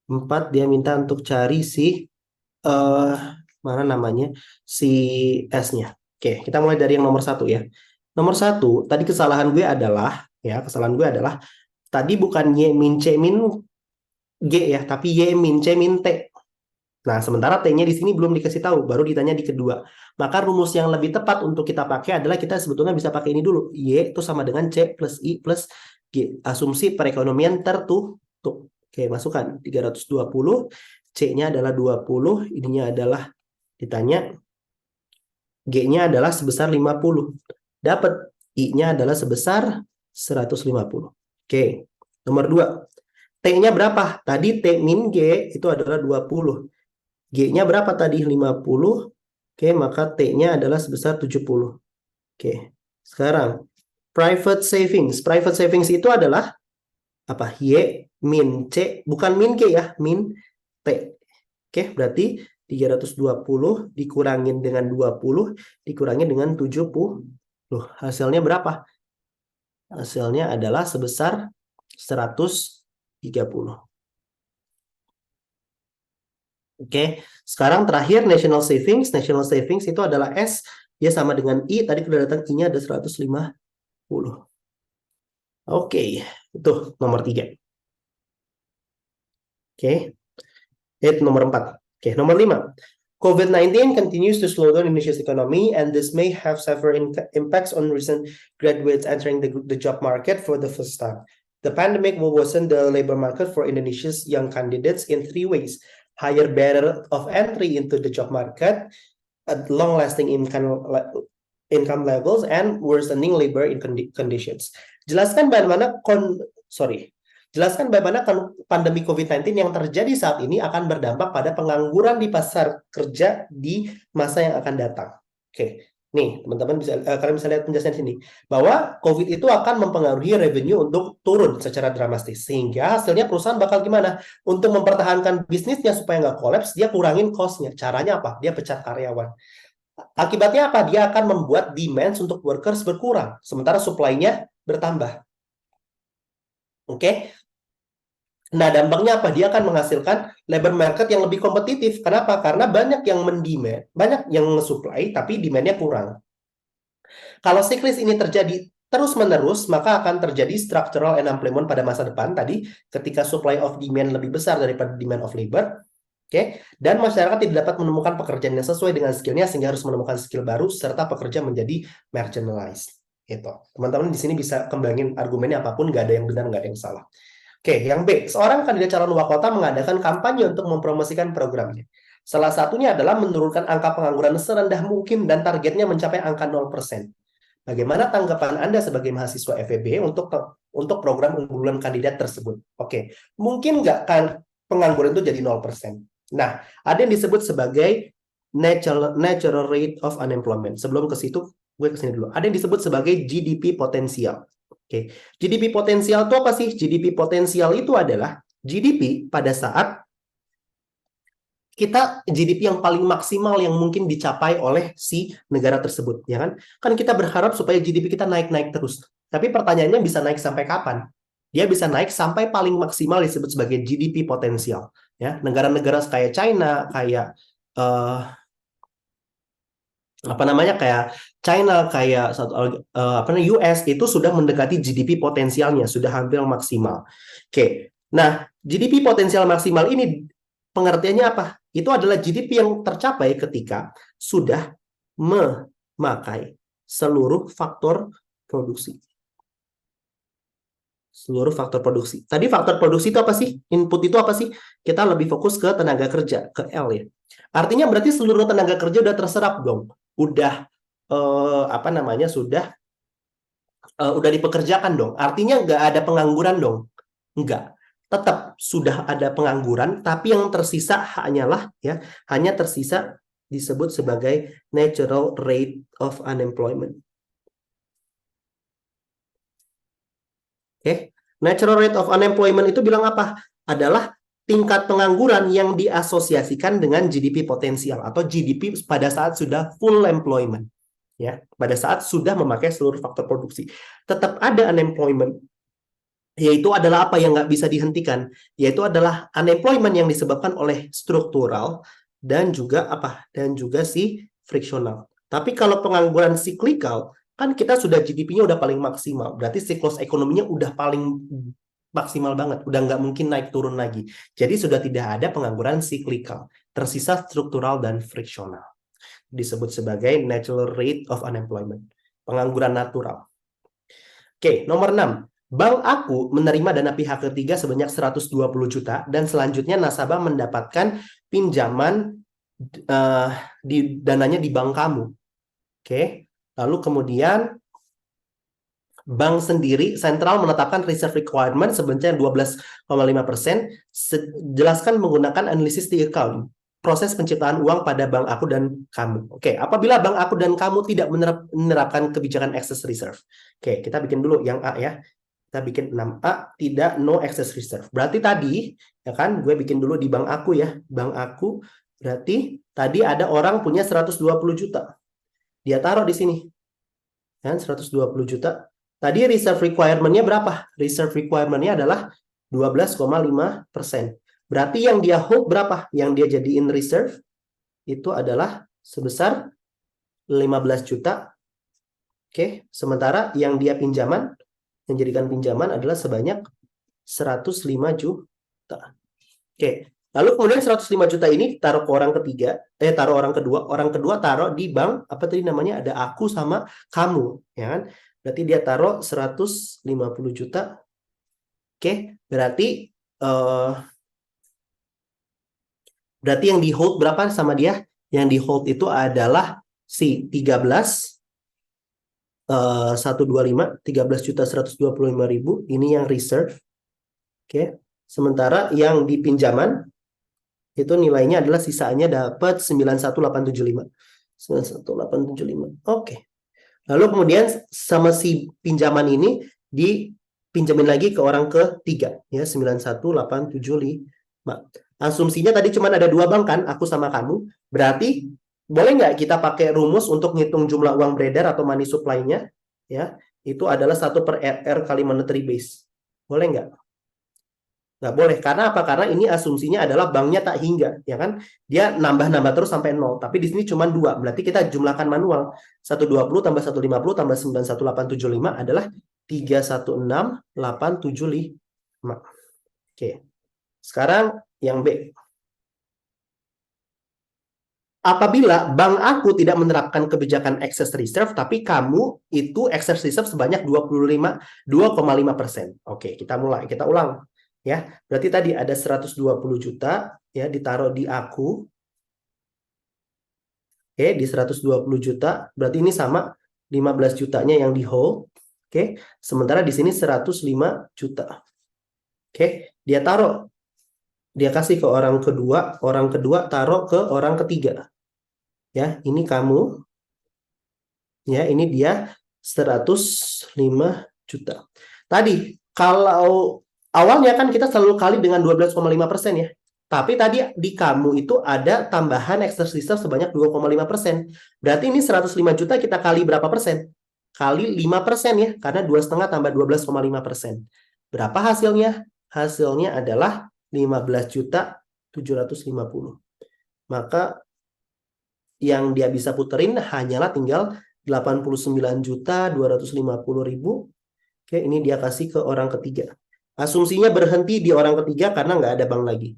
empat, dia minta untuk cari si mana namanya? Si S-nya. Oke, kita mulai dari yang nomor satu ya. Nomor satu, tadi kesalahan gue adalah tadi bukan Y min C min G ya, tapi Y min C min T. Nah, sementara T-nya di sini belum dikasih tahu, baru ditanya di kedua. Maka rumus yang lebih tepat untuk kita pakai adalah kita sebetulnya bisa pakai ini dulu. Y itu sama dengan C plus I plus G. Asumsi perekonomian tertutup. Oke, masukkan 320. C-nya adalah 20. Ininya adalah ditanya. G-nya adalah sebesar 50. Dapat. I-nya adalah sebesar 150. Oke, nomor 2. T-nya berapa? Tadi T min G itu adalah 20. G-nya berapa tadi? 50. Oke, maka T-nya adalah sebesar 70. Oke, sekarang private savings. Private savings itu adalah apa? Y min C, bukan min G ya, min T. Oke, berarti 320 dikurangin dengan 20 dikurangin dengan 70. Loh, hasilnya berapa? Hasilnya adalah sebesar 130. Oke, sekarang terakhir national savings. National savings itu adalah S, dia sama dengan I. Tadi sudah datang I-nya ada 150. Oke, itu nomor 3. Oke, itu nomor 4. Oke, nomor 5. COVID-19 continues to slow down Indonesia's economy, and this may have severe impacts on recent graduates entering the job market for the first time. The pandemic will worsen the labor market for Indonesia's young candidates in 3 ways. Higher barrier of entry into the job market, long-lasting income levels, and worsening labor conditions. Jelaskan bagaimana pandemi COVID-19 yang terjadi saat ini akan berdampak pada pengangguran di pasar kerja di masa yang akan datang. Oke. Nih, teman-teman kalian bisa lihat penjelasan sini bahwa COVID itu akan mempengaruhi revenue untuk turun secara dramatis, sehingga hasilnya perusahaan bakal gimana? Untuk mempertahankan bisnisnya supaya nggak kolaps, dia kurangin cost-nya. Caranya apa? Dia pecat karyawan. Akibatnya apa? Dia akan membuat demand untuk workers berkurang, sementara supply-nya bertambah. Oke? Nah, dampaknya apa? Dia akan menghasilkan labor market yang lebih kompetitif. Kenapa? Karena banyak yang mendemand, banyak yang nge-supply, tapi demand-nya kurang. Kalau siklus ini terjadi terus-menerus, maka akan terjadi structural unemployment pada masa depan tadi, ketika supply of demand lebih besar daripada demand of labor. Oke, dan masyarakat tidak dapat menemukan pekerjaan yang sesuai dengan skill-nya, sehingga harus menemukan skill baru, serta pekerja menjadi marginalized. Gitu. Teman-teman di sini bisa kembangin argumennya apapun, nggak ada yang benar, nggak ada yang salah. Oke, yang B. Seorang kandidat calon wali kota mengadakan kampanye untuk mempromosikan programnya. Salah satunya adalah menurunkan angka pengangguran serendah mungkin dan targetnya mencapai angka 0%. Bagaimana tanggapan Anda sebagai mahasiswa FEB untuk program unggulan kandidat tersebut? Oke, mungkin nggak kan pengangguran itu jadi 0%. Nah, ada yang disebut sebagai natural rate of unemployment. Sebelum ke situ, gue kesini dulu. Ada yang disebut sebagai GDP potensial. Oke, GDP potensial itu apa sih? GDP potensial itu adalah GDP pada saat kita GDP yang paling maksimal yang mungkin dicapai oleh si negara tersebut, ya kan? Kan kita berharap supaya GDP kita naik-naik terus. Tapi pertanyaannya bisa naik sampai kapan? Dia bisa naik sampai paling maksimal disebut sebagai GDP potensial. Ya, negara-negara kayak China, kayak kayak China, kayak US itu sudah mendekati GDP potensialnya, sudah hampir maksimal. Oke, nah GDP potensial maksimal ini pengertiannya apa? Itu adalah GDP yang tercapai ketika sudah memakai seluruh faktor produksi. Seluruh faktor produksi. Tadi faktor produksi itu apa sih? Input itu apa sih? Kita lebih fokus ke tenaga kerja, ke L ya. Artinya berarti seluruh tenaga kerja udah terserap dong. Udah udah dipekerjakan dong. Artinya nggak ada pengangguran dong. Enggak. Tetap sudah ada pengangguran, tapi yang tersisa hanya tersisa disebut sebagai natural rate of unemployment. Oke, natural rate of unemployment itu bilang apa? Adalah tingkat pengangguran yang diasosiasikan dengan GDP potensial atau GDP pada saat sudah full employment. Ya, pada saat sudah memakai seluruh faktor produksi. Tetap ada unemployment, yaitu adalah apa yang nggak bisa dihentikan, yaitu adalah unemployment yang disebabkan oleh struktural dan juga si friksional. Tapi kalau pengangguran siklikal, kan kita sudah GDP-nya udah paling maksimal, berarti siklus ekonominya udah paling maksimal banget, udah nggak mungkin naik turun lagi. Jadi sudah tidak ada pengangguran siklikal. tersisa struktural dan friksional. Disebut sebagai natural rate of unemployment, pengangguran natural. Oke, nomor 6. Bank aku menerima dana pihak ketiga sebanyak 120 juta dan selanjutnya nasabah mendapatkan pinjaman dananya di bank kamu. Oke. Lalu kemudian bank sendiri sentral menetapkan reserve requirement sebanyak 12,5%. Jelaskan menggunakan analisis di account proses penciptaan uang pada bank aku dan kamu. Oke, apabila bank aku dan kamu tidak menerapkan kebijakan excess reserve. Oke, kita bikin dulu yang A ya. Kita bikin 6A, tidak no excess reserve. Berarti tadi, ya kan, gue bikin dulu di bank aku ya. Bank aku, berarti tadi ada orang punya 120 juta. Dia taruh di sini. Kan, 120 juta. Tadi reserve requirement-nya berapa? Reserve requirement-nya adalah 12,5%. Berarti yang dia hold berapa? Yang dia jadiin reserve itu adalah sebesar 15 juta. Oke, sementara yang dia pinjaman, yang jadikan pinjaman adalah sebanyak 105 juta. Oke, lalu kemudian 105 juta ini taruh ke orang ketiga, taruh orang kedua. Orang kedua taruh di bank, apa tadi namanya? Ada aku sama kamu, ya kan? Berarti dia taruh 150 juta. Oke, berarti yang di hold berapa sama dia? Yang di hold itu adalah si 13.125 ini yang reserve. Oke. Sementara yang di pinjaman itu nilainya adalah sisanya dapat 91875. 91875. Oke. Lalu kemudian sama si pinjaman ini dipinjamin lagi ke orang ketiga ya 91875. Asumsinya tadi cuma ada 2 bank kan, aku sama kamu. Berarti boleh nggak kita pakai rumus untuk ngitung jumlah uang beredar atau money supply-nya? Ya, itu adalah 1/R kali monetary base. Boleh nggak? Nggak boleh. Karena apa? Karena ini asumsinya adalah banknya tak hingga. Ya kan? Dia nambah-nambah terus sampai 0. Tapi di sini cuma 2. Berarti kita jumlahkan manual. 120 tambah 150 tambah 91875 adalah 316875. Oke. Sekarang yang B. Apabila bank aku tidak menerapkan kebijakan excess reserve, tapi kamu itu excess reserve sebanyak 2,5%. Oke, kita mulai. Kita ulang. Ya, berarti tadi ada 120 juta ya ditaruh di aku. Oke, di 120 juta. Berarti ini sama 15 jutanya yang di hold. Oke, sementara di sini 105 juta. Oke, dia taruh. Dia kasih ke orang kedua taruh ke orang ketiga. Ya, ini kamu. Ya, ini dia 105 juta. Tadi, kalau awalnya kan kita selalu kali dengan 12,5% ya. Tapi tadi di kamu itu ada tambahan excess reserve sebanyak 2,5%. Berarti ini 105 juta kita kali berapa persen? Kali 5% ya, karena 2,5 tambah 12,5%. Berapa hasilnya? Hasilnya adalah 15.750. Maka yang dia bisa puterin hanyalah tinggal 89.250.000. Oke, ini dia kasih ke orang ketiga. Asumsinya berhenti di orang ketiga karena nggak ada bank lagi.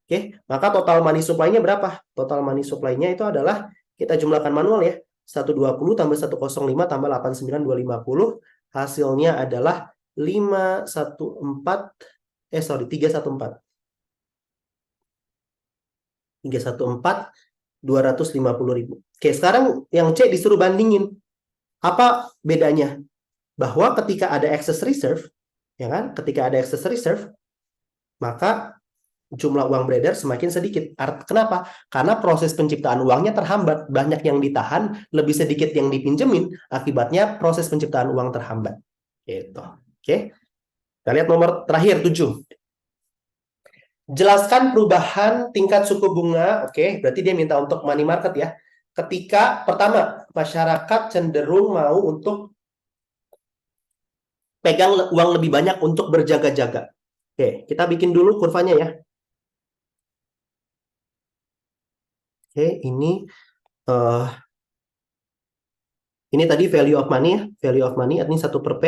Oke, maka total money supply-nya berapa? Total money supply-nya itu adalah, kita jumlahkan manual ya, 120 tambah 105 tambah 89.250. Hasilnya adalah 314. 250.000. Oke, sekarang yang C disuruh bandingin. Apa bedanya? Bahwa ketika ada excess reserve, ya kan? Ketika ada excess reserve, maka jumlah uang beredar semakin sedikit. Kenapa? Karena proses penciptaan uangnya terhambat. Banyak yang ditahan, lebih sedikit yang dipinjemin. Akibatnya proses penciptaan uang terhambat. Gitu. Oke. Kita lihat nomor terakhir 7. Jelaskan perubahan tingkat suku bunga. Oke, berarti dia minta untuk money market ya. Ketika pertama, masyarakat cenderung mau untuk pegang uang lebih banyak untuk berjaga-jaga. Oke, kita bikin dulu kurvanya ya. Oke, ini tadi value of money ya. Value of money artinya 1/P.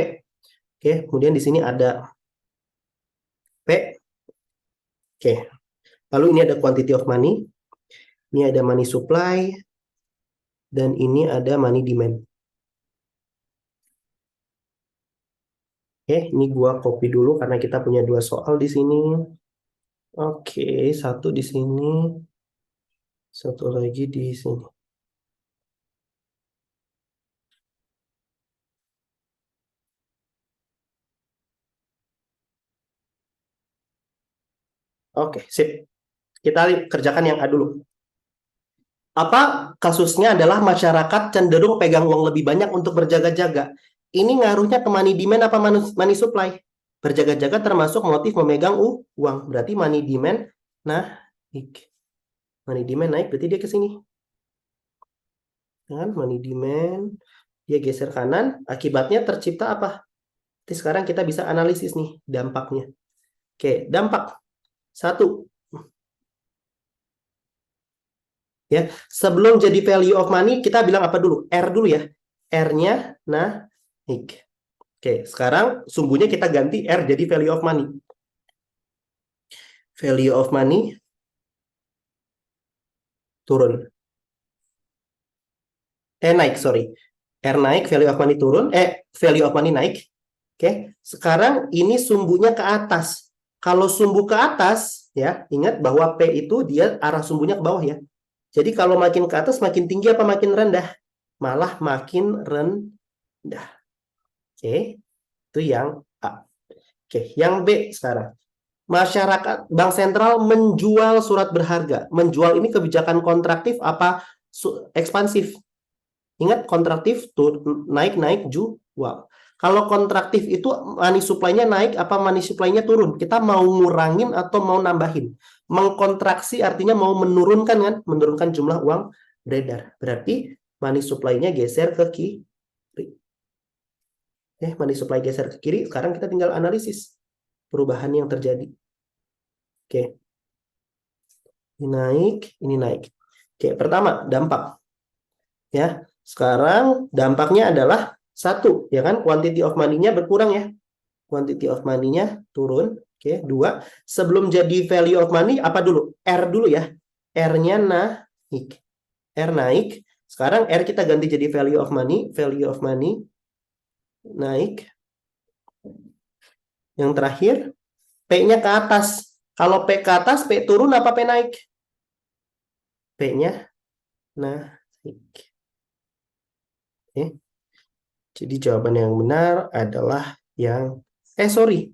Oke, kemudian di sini ada P. Oke. Lalu ini ada quantity of money. Ini ada money supply. Dan ini ada money demand. Oke, ini gua copy dulu karena kita punya 2 soal di sini. Oke, satu di sini. Satu lagi di sini. Oke, sip. Kita kerjakan yang A dulu. Apa kasusnya adalah masyarakat cenderung pegang uang lebih banyak untuk berjaga-jaga. Ini ngaruhnya ke money demand apa money supply? Berjaga-jaga termasuk motif memegang uang. Berarti money demand naik. Money demand naik berarti dia ke sini. Kan money demand dia geser kanan, akibatnya tercipta apa? Jadi sekarang kita bisa analisis nih dampaknya. Oke, dampak. Satu, ya. Sebelum jadi value of money, kita bilang apa dulu? R dulu ya. R-nya naik. Oke, sekarang sumbunya kita ganti R jadi value of money. Value of money turun. Naik, sorry. R naik, value of money turun. Value of money naik. Oke, sekarang ini sumbunya ke atas. Kalau sumbu ke atas, ya, ingat bahwa P itu dia arah sumbunya ke bawah ya. Jadi kalau makin ke atas makin tinggi apa makin rendah? Malah makin rendah. Oke, itu yang A. Oke, yang B sekarang. Masyarakat Bank Sentral menjual surat berharga. Menjual ini kebijakan kontraktif apa ekspansif? Ingat kontraktif tuh naik jual. Kalau kontraktif itu money supply-nya naik apa money supply-nya turun? Kita mau ngurangin atau mau nambahin? Mengkontraksi artinya mau menurunkan kan? Menurunkan jumlah uang beredar. Berarti money supply-nya geser ke kiri. Money supply geser ke kiri. Sekarang kita tinggal analisis perubahan yang terjadi. Oke. Ini naik, ini naik. Oke, pertama dampak. Ya, sekarang dampaknya adalah satu, ya kan? Quantity of money-nya berkurang ya. Quantity of money-nya turun. Oke, dua. Sebelum jadi value of money, apa dulu? R dulu ya. R-nya naik. R naik. Sekarang R kita ganti jadi value of money. Value of money naik. Yang terakhir, P-nya ke atas. Kalau P ke atas, P turun apa P naik? P-nya naik. Oke. Jadi jawaban yang benar adalah yang sorry.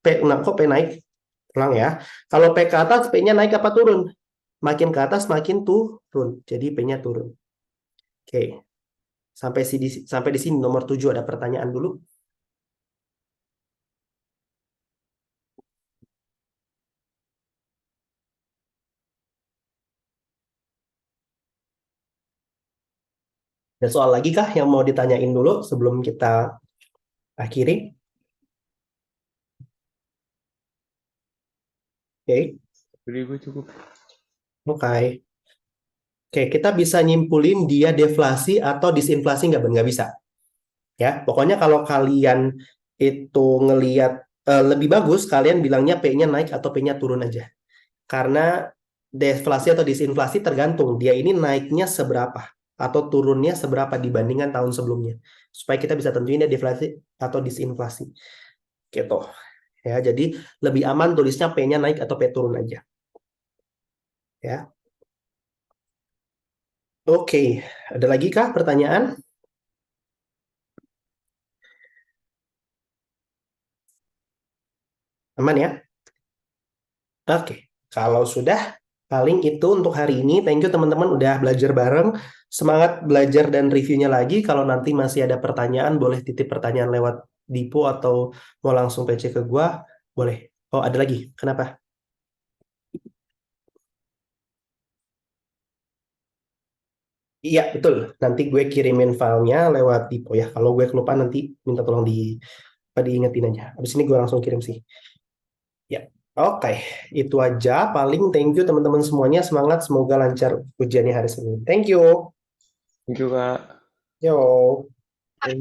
Kok P naik? Ulang ya. Kalau P ke atas, P-nya naik apa turun? Makin ke atas makin turun. Jadi P-nya turun. Oke. Sampai di sini nomor 7 ada pertanyaan dulu. Ada soal lagi kah yang mau ditanyain dulu sebelum kita akhiri? Oke. Jadi gue cukup. Oke. Oke, kita bisa nyimpulin dia deflasi atau disinflasi nggak bisa. Ya, pokoknya kalau kalian itu ngelihat lebih bagus, kalian bilangnya P-nya naik atau P-nya turun aja. Karena deflasi atau disinflasi tergantung dia ini naiknya seberapa atau turunnya seberapa dibandingkan tahun sebelumnya. Supaya kita bisa tentuin dia deflasi atau disinflasi. Gitu. Ya, jadi lebih aman tulisnya P-nya naik atau P turun aja. Ya. Oke, ada lagi kah pertanyaan? Aman ya? Oke, kalau sudah paling itu untuk hari ini. Thank you teman-teman udah belajar bareng. Semangat belajar dan reviewnya lagi. Kalau nanti masih ada pertanyaan, boleh titip pertanyaan lewat Dipo atau mau langsung PC ke gua, boleh. Oh, ada lagi. Kenapa? Iya, betul. Nanti gue kirimin filenya lewat Dipo ya. Kalau gue kelupaan nanti minta tolong diingetin aja. Habis ini gue langsung kirim sih. Ya, oke. Itu aja. Paling thank you teman-teman semuanya. Semangat. Semoga lancar ujiannya hari Senin. Thank you. Thank you, Kak. Yo.